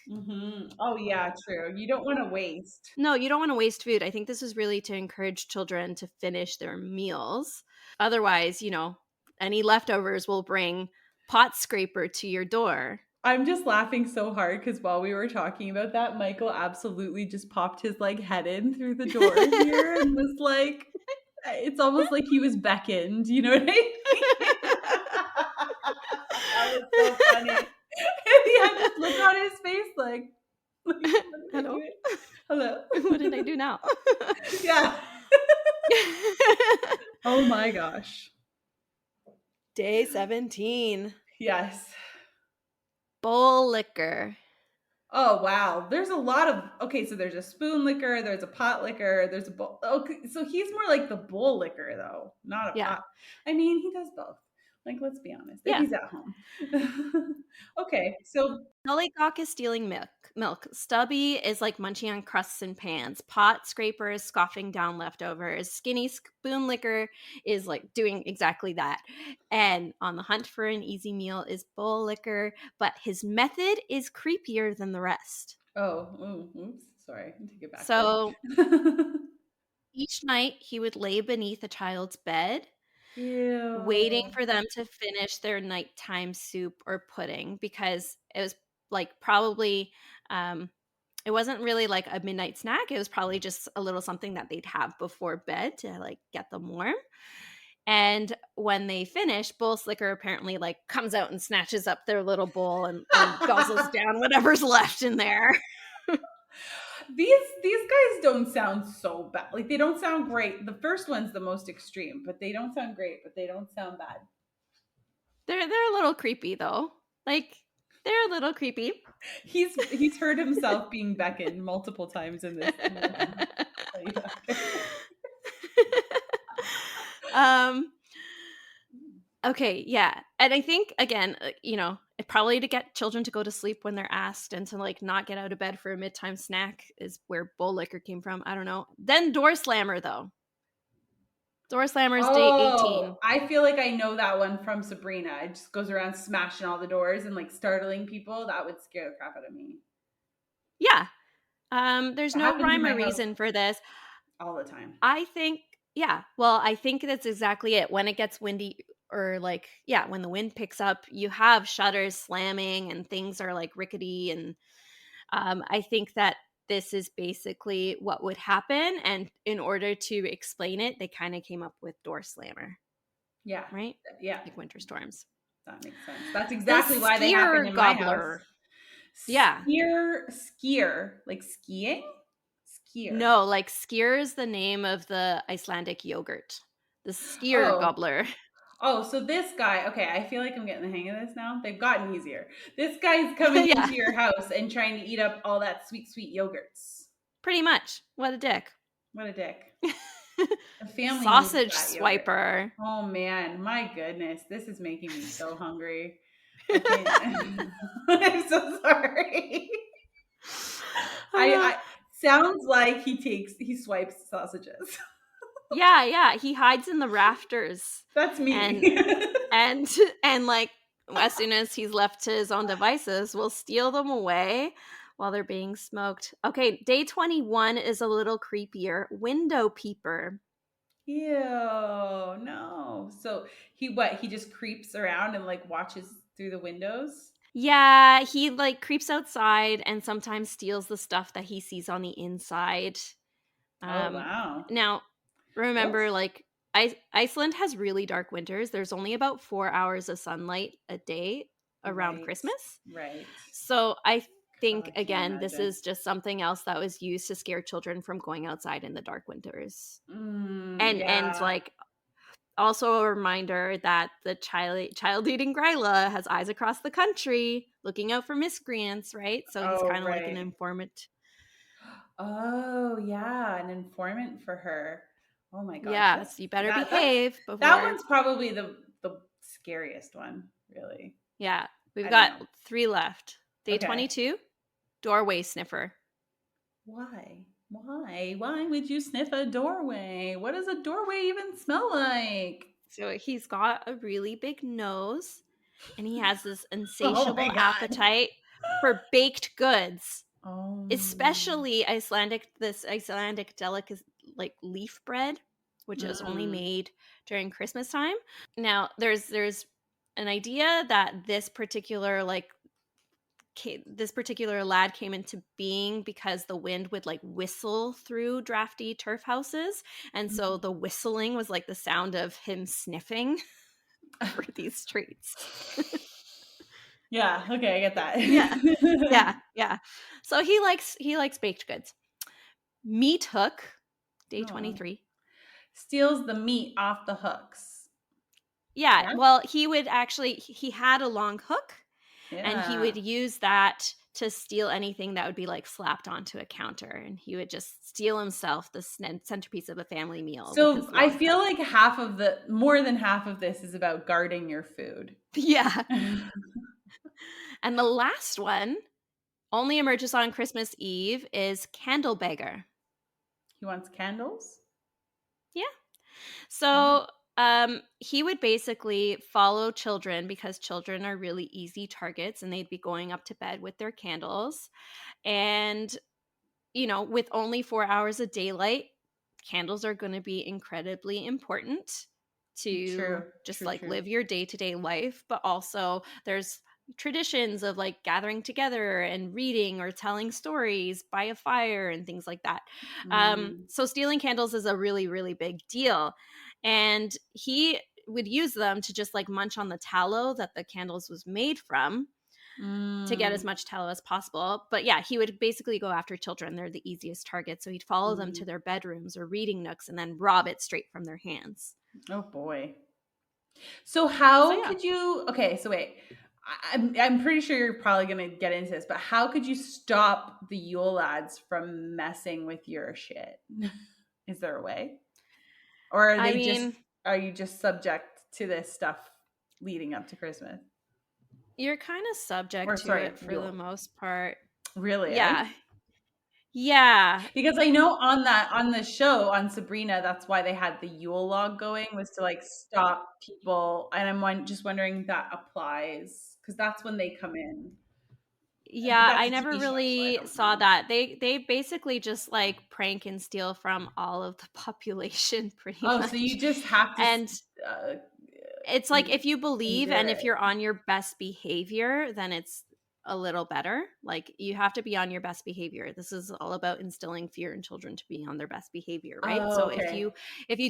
Oh, yeah, true. You don't wanna waste. No, you don't wanna waste food. I think this is really to encourage children to finish their meals. Otherwise, any leftovers will bring pot scraper to your door. I'm just laughing so hard because while we were talking about that, Michael absolutely just popped his, like, head in through the door here and was like it's almost like he was beckoned, you know what I mean? That was so funny. And he had this look on his face like, "What am I Hello? doing? Hello?" What did I do now? Yeah. Oh my gosh. Day 17. Yes. Bowl liquor. Oh, wow. There's a lot of okay, so there's a spoon liquor, there's a pot liquor, there's a bowl. Okay, so he's more like the bowl liquor though, not a Yeah. pot. I mean, he does both. Like, let's be honest, if Yeah. he's at home. Okay, so Nollycock is stealing milk. milk. Stubby is like munching on crusts and pans. Pot scraper is scoffing down leftovers. Skinny spoon licker is like doing exactly that. And on the hunt for an easy meal is bowl licker, but his method is creepier than the rest. Oh, oops. Sorry. Take it back there. So each night he would lay beneath a child's bed, waiting Ew. for them to finish their nighttime soup or pudding, because it was like probably it wasn't really like a midnight snack. It was probably just a little something that they'd have before bed to like get them warm. And when they finish, Bowl Slicker apparently like comes out and snatches up their little bowl and guzzles down whatever's left in there. These guys don't sound so bad. Like they don't sound great. The first one's the most extreme, but they don't sound great, but they don't sound bad. They're a little creepy though. Like they're a little creepy. He's heard himself being beckoned multiple times in this. um okay, yeah. And I think again, probably to get children to go to sleep when they're asked and to like not get out of bed for a midtime snack is where bowl liquor came from. I don't know. Then door slammer though. Door slammer is day 18. Oh, I feel like I know that one from Sabrina. It just goes around smashing all the doors and like startling people. That would scare the crap out of me. Yeah. There's That no happens in rhyme my or house reason for this. all the time. I think, yeah. Well, I think that's exactly it. When it gets windy or like, yeah, when the wind picks up, you have shutters slamming and things are like rickety. And I think that this is basically what would happen. And in order to explain it, they kind of came up with door slammer, Yeah. right? Yeah. Like winter storms. That makes sense. That's The exactly why they happen skier in my house. gobbler. Yeah. Skier, like skiing? Skier. No, like skier is the name of the Icelandic yogurt. The skier Oh. gobbler. Oh, so this guy, okay, I feel like I'm getting the hang of this now. They've gotten easier. This guy's coming Yeah, into your house and trying to eat up all that sweet, sweet yogurts. pretty much. What a dick. What a dick. The family needs Sausage that yogurt. swiper. Oh man, my goodness, this is making me so hungry. I can't. I'm so sorry. I sounds like he swipes sausages. Yeah, he hides in the rafters. That's me. And like as soon as he's left to his own devices, we'll steal them away while they're being smoked. Okay, day 21 is a little creepier. Window peeper. Ew, no. So he just creeps around and like watches through the windows? Yeah, he like creeps outside and sometimes steals the stuff that he sees on the inside. Oh wow. Now, remember, What's like Iceland has really dark winters. There's only about 4 hours of sunlight a day around right. Christmas. Right. So I Oh, think I can't again, this imagine. is just something else that was used to scare children from going outside in the dark winters. And Yeah. like also a reminder that the child eating Gryla has eyes across the country looking out for miscreants, right? So he's Oh, kind of like an right. informant. Oh, yeah, an informant for her. Oh my gosh, Yeah, that's so you better that's behave that before. one's probably the scariest one, really. Yeah, we've I don't got know. 3 left. Day Okay. 22, doorway sniffer. Why? Why would you sniff a doorway? What does a doorway even smell like? So he's got a really big nose and he has this Oh my insatiable god. appetite for baked goods, Oh. especially this Icelandic delicacy like leaf bread, which is only Mm. made during Christmas time. Now, there's an idea that this particular lad came into being because the wind would like whistle through drafty turf houses, and so the whistling was like the sound of him sniffing for these treats. Yeah, okay, I get Yeah, that. yeah. So he likes baked goods. Meat hook, day Oh. 23. Steals the meat off the hooks. Yeah, Yeah? well, he had a long hook, and he Yeah. would use that to steal anything that would be like slapped onto a counter, and he would just steal himself the centerpiece of a family meal with So his I long feel hook. like more than half of this is about guarding your food. Yeah. And the last one only emerges on Christmas Eve is Candlebagger. He wants candles? Yeah. Wow. So, he would basically follow children because children are really easy targets and they'd be going up to bed with their candles. And, with only 4 hours of daylight, candles are going to be incredibly important to True, just true, like true. live your day to day life. But also, there's traditions of like gathering together and reading or telling stories by a fire and things like that. Mm. So, stealing candles is a really, really big deal. And he would use them to just like munch on the tallow that the candles was made from to get as Mm. much tallow as possible. But yeah, he would basically go after children. They're the easiest target. So he'd follow them to Mm. their bedrooms or reading nooks and then rob it straight from their hands. Oh boy. So So how yeah. could you okay, so wait. I'm pretty sure you're probably gonna get into this, but how could you stop the Yule lads from messing with your shit? Is there a way? Or I mean, are you just subject to this stuff leading up to Christmas? you're kind of Or subject to sorry, it for the Yule. most part. Really, eh? Yeah. Yeah. Because I know on the show on Sabrina, that's why they had the Yule log going was to like stop people. And just wondering if that applies because that's when they come in. But Yeah, that's I a never TV show, so I really don't saw know. that. They basically just like prank and steal from all of the population pretty Oh, so much. you just have to And uh, it's like if you believe endure and if it. you're on your best behavior, then it's a little better. Like you have to be on your best behavior. This is all about instilling fear in children to be on their best behavior, right? Oh, So if okay. you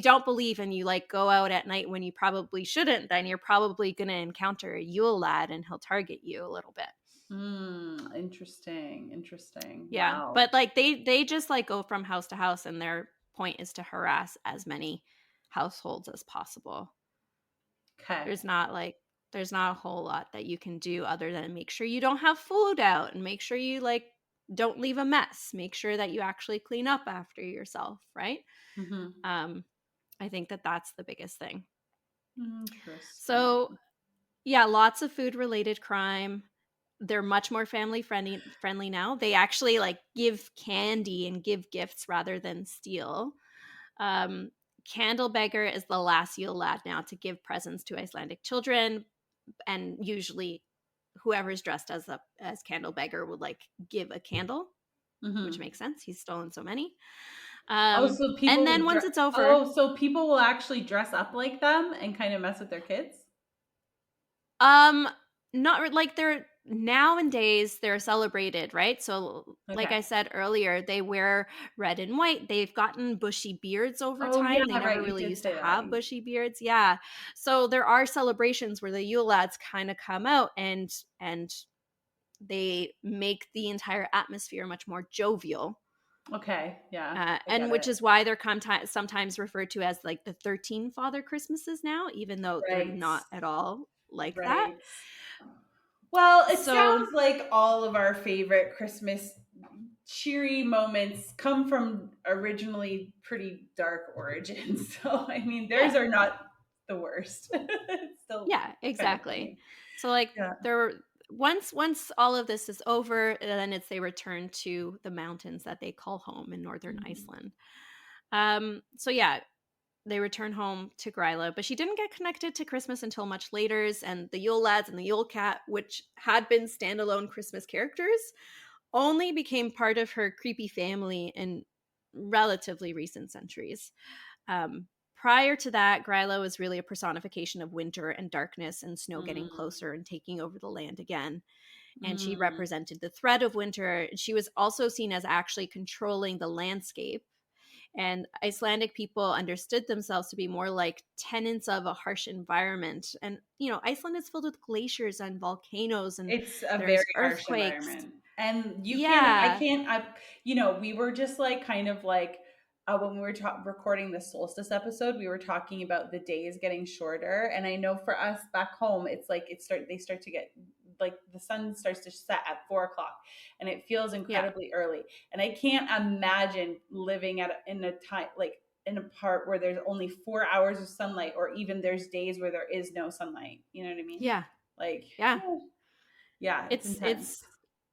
don't believe and you like go out at night when you probably shouldn't, then you're probably going to encounter a Yule lad and he'll target you a little bit. Interesting. Interesting. Yeah. Wow. But like they just like go from house to house and their point is to harass as many households as possible. Okay. There's not like there's not a whole lot that you can do other than make sure you don't have food out and make sure you like don't leave a mess. Make sure that you actually clean up after yourself, right? Hmm. Um I think that that's the biggest thing. So, Interesting. yeah, lots of food related crime. They're much more family friendly now. They actually like give candy and give gifts rather than steal. Um, Candlebagger is the last Yule lad now to give presents to Icelandic children, and usually whoever's dressed as Candlebagger would like give a candle, which Hmm. makes sense. He's stolen so many. Oh, so And people then would once it's over, oh, so people will actually dress up like them and kind of mess with their kids? Um, like they're nowadays they're celebrated, right? So like Okay. I said earlier, they wear red and white. They've gotten bushy beards over Oh, yeah, time. They never right. You really did used to say that. have bushy beards. Yeah. So there are celebrations where the Yule lads kind of come out and they make the entire atmosphere much more jovial. Okay. Yeah, I And get which it. is why they're sometimes referred to as like the 13 Father Christmases now, even though they're Right. not at all like that. Right. Well, it So sounds like all of our favorite Christmas cheery moments come from originally pretty dark origins. So, I mean, theirs yeah, are not the worst. It's still yeah, kind of exactly. funny. So like Yeah. there were once all of this is over, then it's they return to the mountains that they call home in northern Mhm. Iceland. So yeah, they return home to Gryla, but she didn't get connected to Christmas until much later, and the Yule lads and the Yule cat, which had been standalone Christmas characters, only became part of her creepy family in relatively recent centuries. Prior to that, Gryla was really a personification of winter and darkness and snow getting Mm. closer and taking over the land again. And she Mm. represented the threat of winter. She was also seen as actually controlling the landscape. And Icelandic people understood themselves to be more like tenants of a harsh environment. And, Iceland is filled with glaciers and volcanoes, and It's a very there's harsh earthquakes. environment. And Yeah. we were just like kind of like when we were recording the solstice episode, we were talking about the days getting shorter. And I know for us back home, it's like they start to get like the sun starts to set at 4 o'clock and it feels Yeah. incredibly early. And I can't imagine living in a time like in a part where there's only 4 hours of sunlight, or even there's days where there is no sunlight. You know what I mean? Yeah. Like, Yeah. yeah, it's It's intense.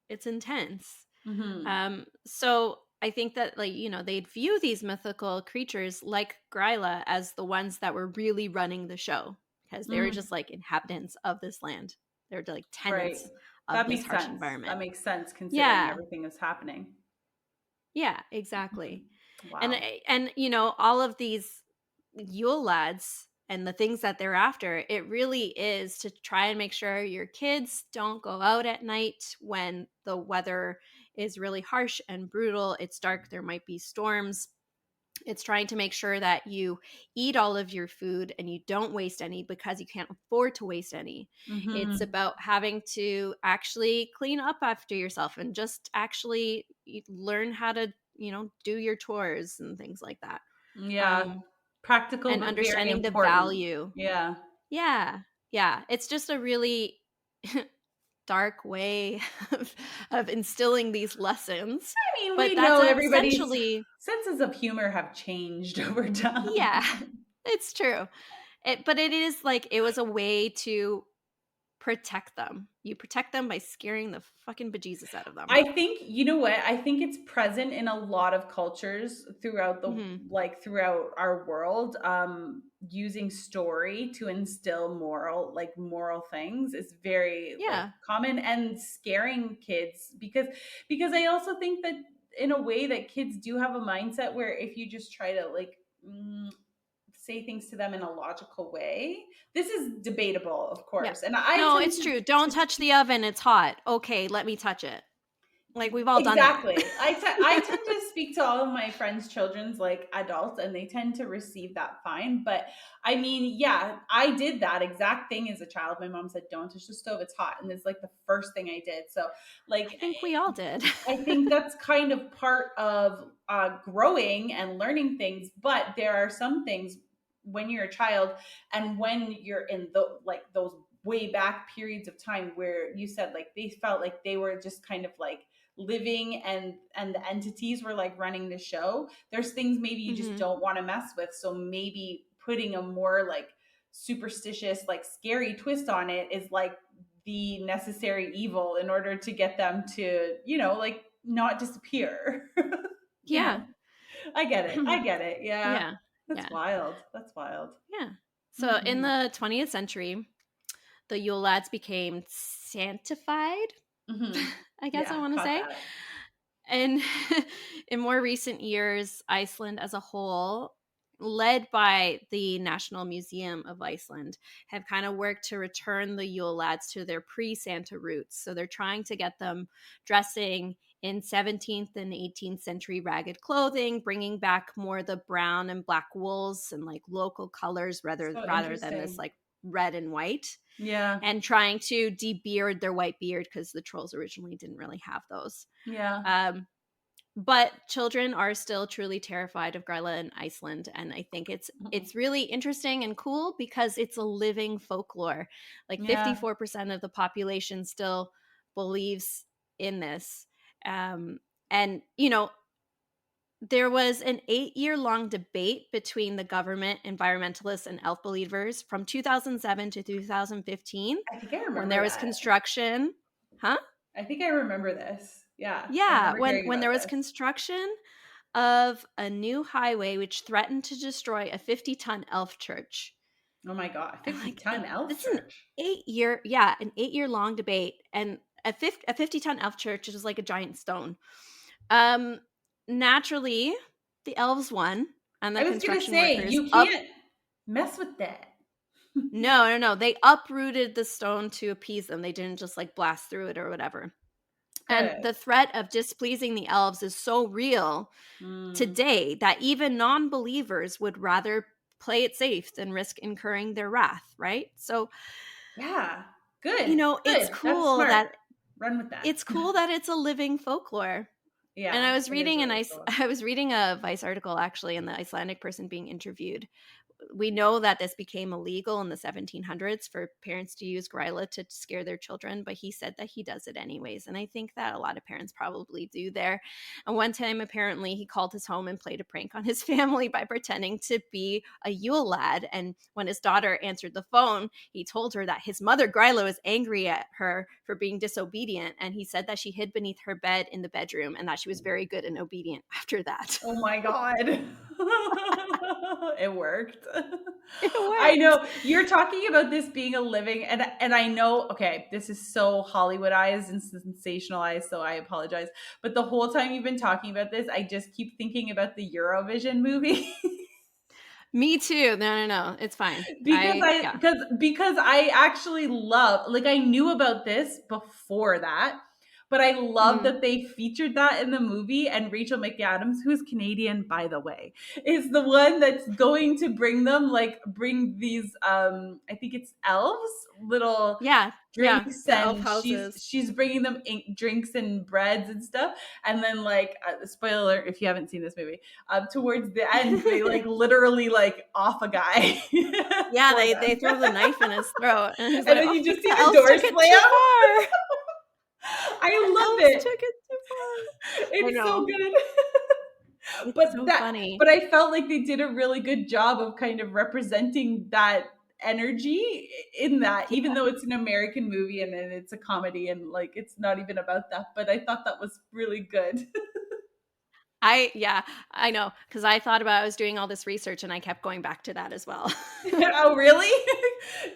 It's intense. Mhm. So I think that, like, they'd view these mythical creatures like Gryla as the ones that were really running the show because they were Mhm. just like inhabitants of this land. They're like Right. tenants of That this makes harsh sense. That environment. makes sense considering Yeah. everything that's happening. Yeah, Mhm. exactly. And Wow. all of these Yule lads and the things that they're after, it really is to try and make sure your kids don't go out at night when the weather is really harsh and brutal. It's dark, there might be storms. It's trying to make sure that you eat all of your food and you don't waste any because you can't afford to waste any. It's Mhm. about having to actually clean up after yourself and just actually learn how to, do your chores and things like that. Yeah. Um, Practical, and but very understanding the important. value. Yeah. Yeah. Yeah. It's just a really dark way of, instilling these lessons. I mean, But we that's know everybody's essentially, senses of humor have changed over time. yeah, it's true. But it is like it was a way to protect them. You protect them by scaring the fucking bejesus out of them. I think, you know what? I think it's present in a lot of cultures throughout Mhm. throughout our world. Using story to instill moral things is very like Yeah. common, and scaring kids because I also think that in a way that kids do have a mindset where if you just try to say things to them in a logical way. This is debatable, of Yeah. course. And I No, tend it's true. Don't to touch the oven, it's hot. Okay, let me touch it. Like, we've all done that. exactly. I tend to speak to all of my friends' children's like adults, and they tend to receive that fine. But I mean, yeah, I did that exact thing as a child. My mom said, "Don't touch the stove; it's hot," and it's like the first thing I did. So, I like, think we all did. I think that's kind of part of growing and learning things. But there are some things when you're a child and when you're in those way back periods of time where you said like they felt like they were just kind of like living and the entities were like running the show. There's things maybe you just Mhm. don't want to mess with. So maybe putting a more like superstitious, like scary twist on it is like the necessary evil in order to get them to, like not disappear. you Yeah. know, I get it. I get it. Yeah. Yeah. That's Yeah. wild. That's wild. Yeah. So in Hmm. the 20th century, the Yule lads became sanctified, Hmm. I guess I Yeah. want to Caught say. that. And in more recent years, Iceland as a whole, led by the National Museum of Iceland, have kind of worked to return the Yule lads to their pre Santa roots. So they're trying to get them dressing in 17th and 18th century ragged clothing, bringing back more the brown and black wools and like local colors So rather than this interesting. like red and white, Yeah. and trying to debeard their white beard because the trolls originally didn't really have those. Yeah. Um, but children are still truly terrified of Gryla in Iceland, and I think it's really interesting and cool because it's a living folklore. Like Yeah. 54% of the population still believes in this. Um, and there was an 8-year long debate between the government, environmentalists, and elf believers from 2007 to 2015 I think I when remember there was that. construction. Huh? I think I remember this. Yeah. I Yeah, remember when hearing there about was this. construction of a new highway which threatened to destroy a 50-ton elf church. Oh my God. And 50 like ton elf this is an church. 8-year long debate, and a 50-ton elf church is like a giant stone. Um Naturally the elves won and I the was going to construction say, workers you can't mess with that. no, they uprooted the stone to appease them. They didn't just like blast through it or whatever. And Good. the threat of displeasing the elves is so real Mm. today that even non-believers would rather play it safe than risk incurring their wrath, right? So, Yeah. Good. it's Good. That's cool smart. that Run with that. it's a living folklore. And I Yeah. was It is reading really cool. I was reading a Vice article actually, and the Icelandic person being interviewed we know that this became illegal in the 1700s for parents to use Gryla to scare their children, but he said that he does it anyways. And I think that a lot of parents probably do there. And one time, apparently, he called his home and played a prank on his family by pretending to be a Yule lad. And when his daughter answered the phone, he told her that his mother, Gryla, was angry at her for being disobedient. And he said that she hid beneath her bed in the bedroom and that she was very good and obedient after that. Oh my God. It worked. It I worked. know you're talking about this being a living, and I know, okay, this is so Hollywoodized and sensationalized, so I apologize. But the whole time you've been talking about this, I just keep thinking about the Eurovision movie. Me too. No, no, no. It's fine. because I Yeah. because I actually love, like, I knew about this before that, but I love Mhm. that they featured that in the movie. And Rachel McAdams, who's Canadian by the way, is the one that's going to bring these I think it's elves, little Yeah. Yeah. drinks, The elf and houses. she's bringing them drinks and breads and stuff. And then, like, spoiler if you haven't seen this movie, towards the end they like literally like off a guy Yeah, for they them. throw the knife in his throat, and he's And like, then "Oh, I you just think see the the elves door took it too slam. far. I The love elves it. took it too far." I It's so know. good. It's but so that funny. but I felt like they did a really good job of kind of representing that energy in that, Yeah. even though it's an American movie and then it's a comedy and like it's not even about that, but I thought that was really good. Yeah, I know, because I thought about I was doing all this research, and I kept going back to that as well. Oh, really?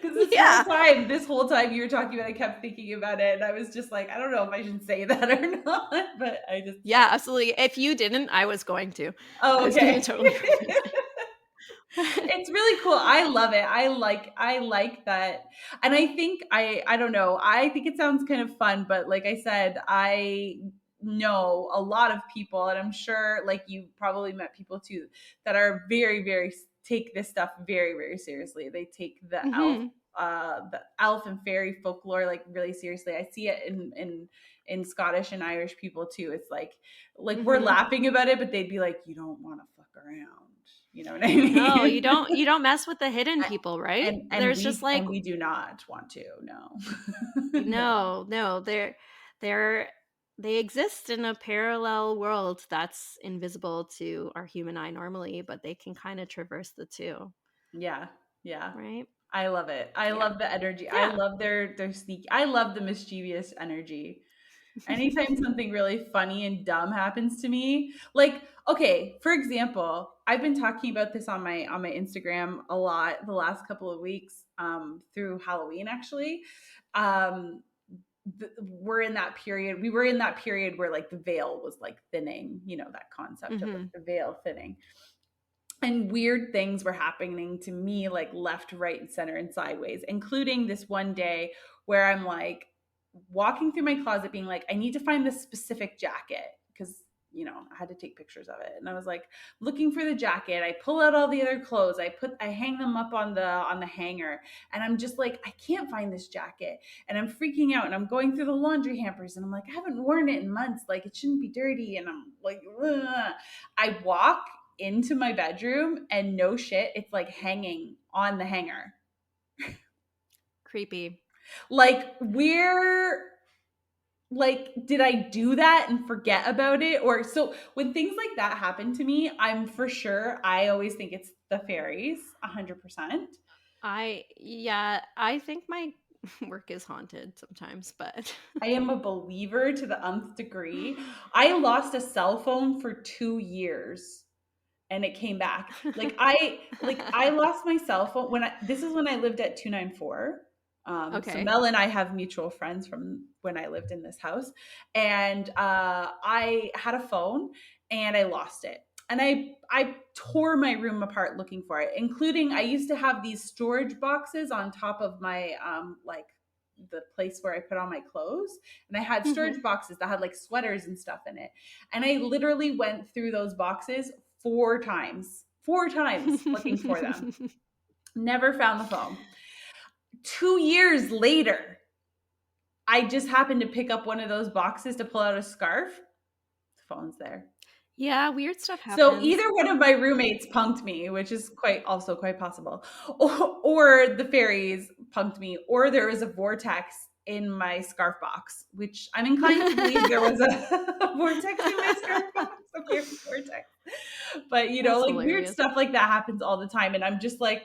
Because Yeah. this whole time you were talking about, I kept thinking about it, and I was just like, I don't know if I should say that or not, but I just Yeah, absolutely. If you didn't, I was going to. I oh, was gonna okay. totally reference it. It's really cool. I love it. I like that. And I think I don't know. I think it sounds kind of fun, but like I said, I know a lot of people, and I'm sure like you probably met people too that are very take this stuff very seriously. They take Mhm. the elf and fairy folklore like really seriously. I see it in Scottish and Irish people too. It's like we're Mhm. laughing about it, but they'd be like, you don't want to fuck around. You know what I No, mean? you don't mess with the hidden people, right? And There's just like we do not want to. No. No. no, no, they're they exist in a parallel world that's invisible to our human eye normally, but they can kind of traverse the two, Yeah. Yeah. right? I love it. I Yeah. love the energy. I Yeah. love their sneak. I love the mischievous energy. Anytime something really funny and dumb happens to me, like, okay, for example, I've been talking about this on my Instagram a lot the last couple of weeks, through Halloween actually. Um, we were in that period where like the veil was like thinning, you know, that concept of like Mhm. the veil thinning, and weird things were happening to me like left, right, and center and sideways, including this one day where I'm like walking through my closet being like, I need to find this specific jacket because, you know, I had to take pictures of it. And I was like looking for the jacket. I pull out all the other clothes. I hang them up on the hanger, and I'm just like, I can't find this jacket. And I'm freaking out, and I'm going through the laundry hampers, and I'm like, I haven't worn it in months. Like it shouldn't be dirty. And I'm like, ugh. I walk into my bedroom, and no shit, it's like hanging on the hanger. Creepy. Like, did I do that and forget about it? Or so when things like that happen to me, I'm for sure, I always think it's the fairies, 100%. Yeah, I think my work is haunted sometimes, but I am a believer to the nth degree. I lost a cell phone for 2 years and it came back. I lost my cell phone this is when I lived at 294. So Okay. Mel and I have mutual friends from when I lived in this house, and I had a phone and I lost it. And I tore my room apart looking for it, including I used to have these storage boxes on top of my like the place where I put all my clothes. And I had Mhm. storage boxes that had like sweaters and stuff in it. And I literally went through those boxes 4 times looking for them. Never found the phone. 2 years later, I just happened to pick up one of those boxes to pull out a scarf. The phone's there. Yeah, weird stuff So happens. either one of my roommates punked me, which is quite possible, or the fairies punked me, or there was a vortex in my scarf box, which I'm inclined to believe there was a, a vortex in my scarf box, a fairy vortex. But That's like weird hilarious. stuff like that happens all the time, and I'm just like,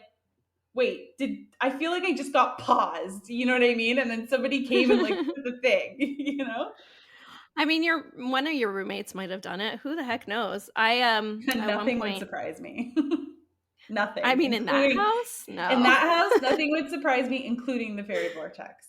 wait, did I feel like I just got paused? You know what I mean? And then somebody came and like put the thing, I mean, your one of your roommates might have done it. Who the heck knows? I at one Nothing would point, surprise me. I Nothing, mean, in that including house, in no. that house, nothing would surprise me, including the fairy vortex.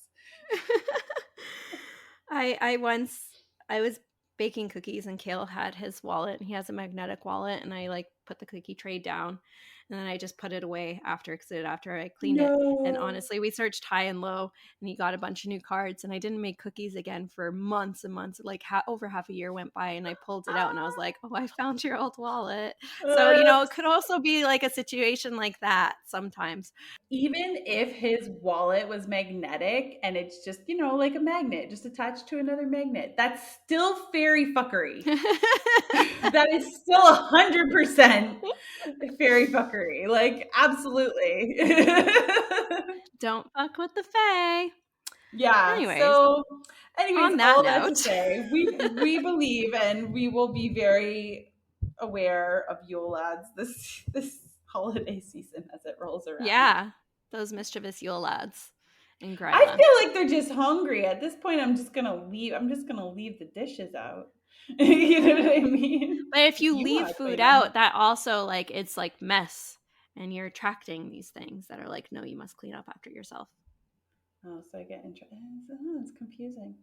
I once I was baking cookies and Kale had his wallet and he has a magnetic wallet and I like put the cookie tray down and then I just put it away after I cleaned it. And No. honestly, we searched high and low and he got a bunch of new cards and I didn't make cookies again for months and months. Like over half a year went by and I pulled it out and I was Ah, like, "Oh, I found your old wallet." So, it that's could also be like a situation like that sometimes. even if his wallet was magnetic and it's just, like a magnet, just attached to another magnet, that's still fairy fuckery. That is still 100% fairy fuckery. Like, absolutely. Don't fuck with the fae. Yeah. Anyways, Anyways, on that all that to note. say, we believe and we will be very aware of Yule lads this holiday season as it rolls around. Yeah, those mischievous Yule lads in I Gryla. feel like they're just hungry. At this point, I'm just gonna leave. I'm just gonna leave the dishes out. You know what I mean? But if Because you you leave want to food clean them. out, that also like it's like mess and you're attracting these things that are like, no, you must clean up after yourself. Oh, so I get interested. Oh, it's confusing.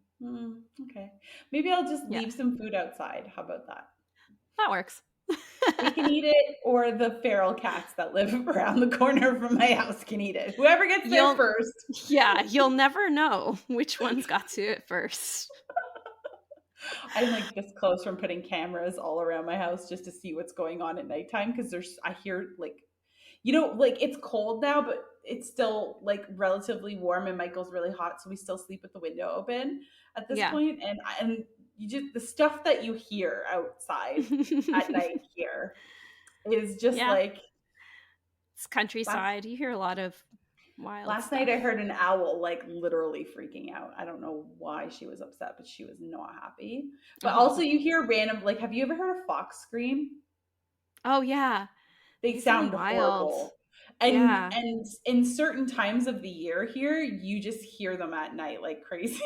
Okay, maybe I'll just Yeah, leave some food outside. How about that? that works. They can eat it, or the feral cats that live around the corner from my house can eat it. Whoever gets there You'll first. yeah, you'll never know which ones got to it first. I'm like this close from putting cameras all around my house just to see what's going on at nighttime because I hear like, like it's cold now, but it's still like relatively warm, and Michael's really hot, so we still sleep with the window open at this Yeah. point. And you just the stuff that you hear outside at night here is just Yeah, like it's last countryside. You hear a lot of wild last night stuff. I heard an owl like literally freaking out. I don't know why she was upset, but she was not happy. But also Oh. you hear random like have you ever heard a fox scream? Oh yeah. They They sound sound wild. horrible. Yeah. And in certain times of the year here, you just hear them at night like crazy.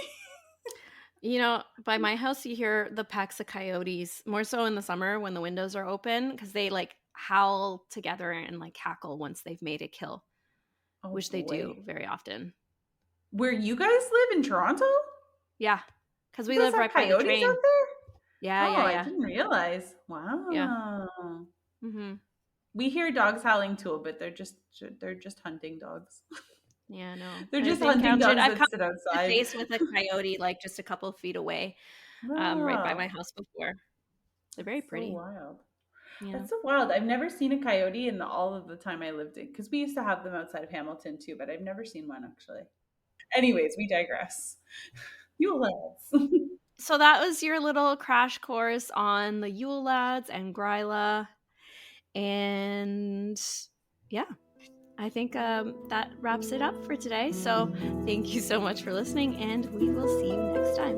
By my house, you hear the packs of coyotes more so in the summer when the windows are open because they like howl together and like cackle once they've made a kill, Oh which they do boy. very often. Where you guys live in Toronto? Yeah, because You we guys live have right by the coyotes out train. there? Yeah, Oh, yeah, I yeah, didn't realize. yeah. Wow. Hmm. We hear dogs howling too, but they're just hunting dogs. Yeah, no. They're just hunting dogs I've that come sit to outside. face with a coyote like just a couple feet away, right by my Wow. house before. They're That's very so pretty. wild. Yeah. That's so wild. I've never seen a coyote in all of the time I lived in because we used to have them outside of Hamilton too, but I've never seen one actually. Anyways, we digress. You lads. So that was your little crash course on the Yule lads and Gryla. And yeah, I think that wraps it up for today. So thank you so much for listening, and we will see you next time.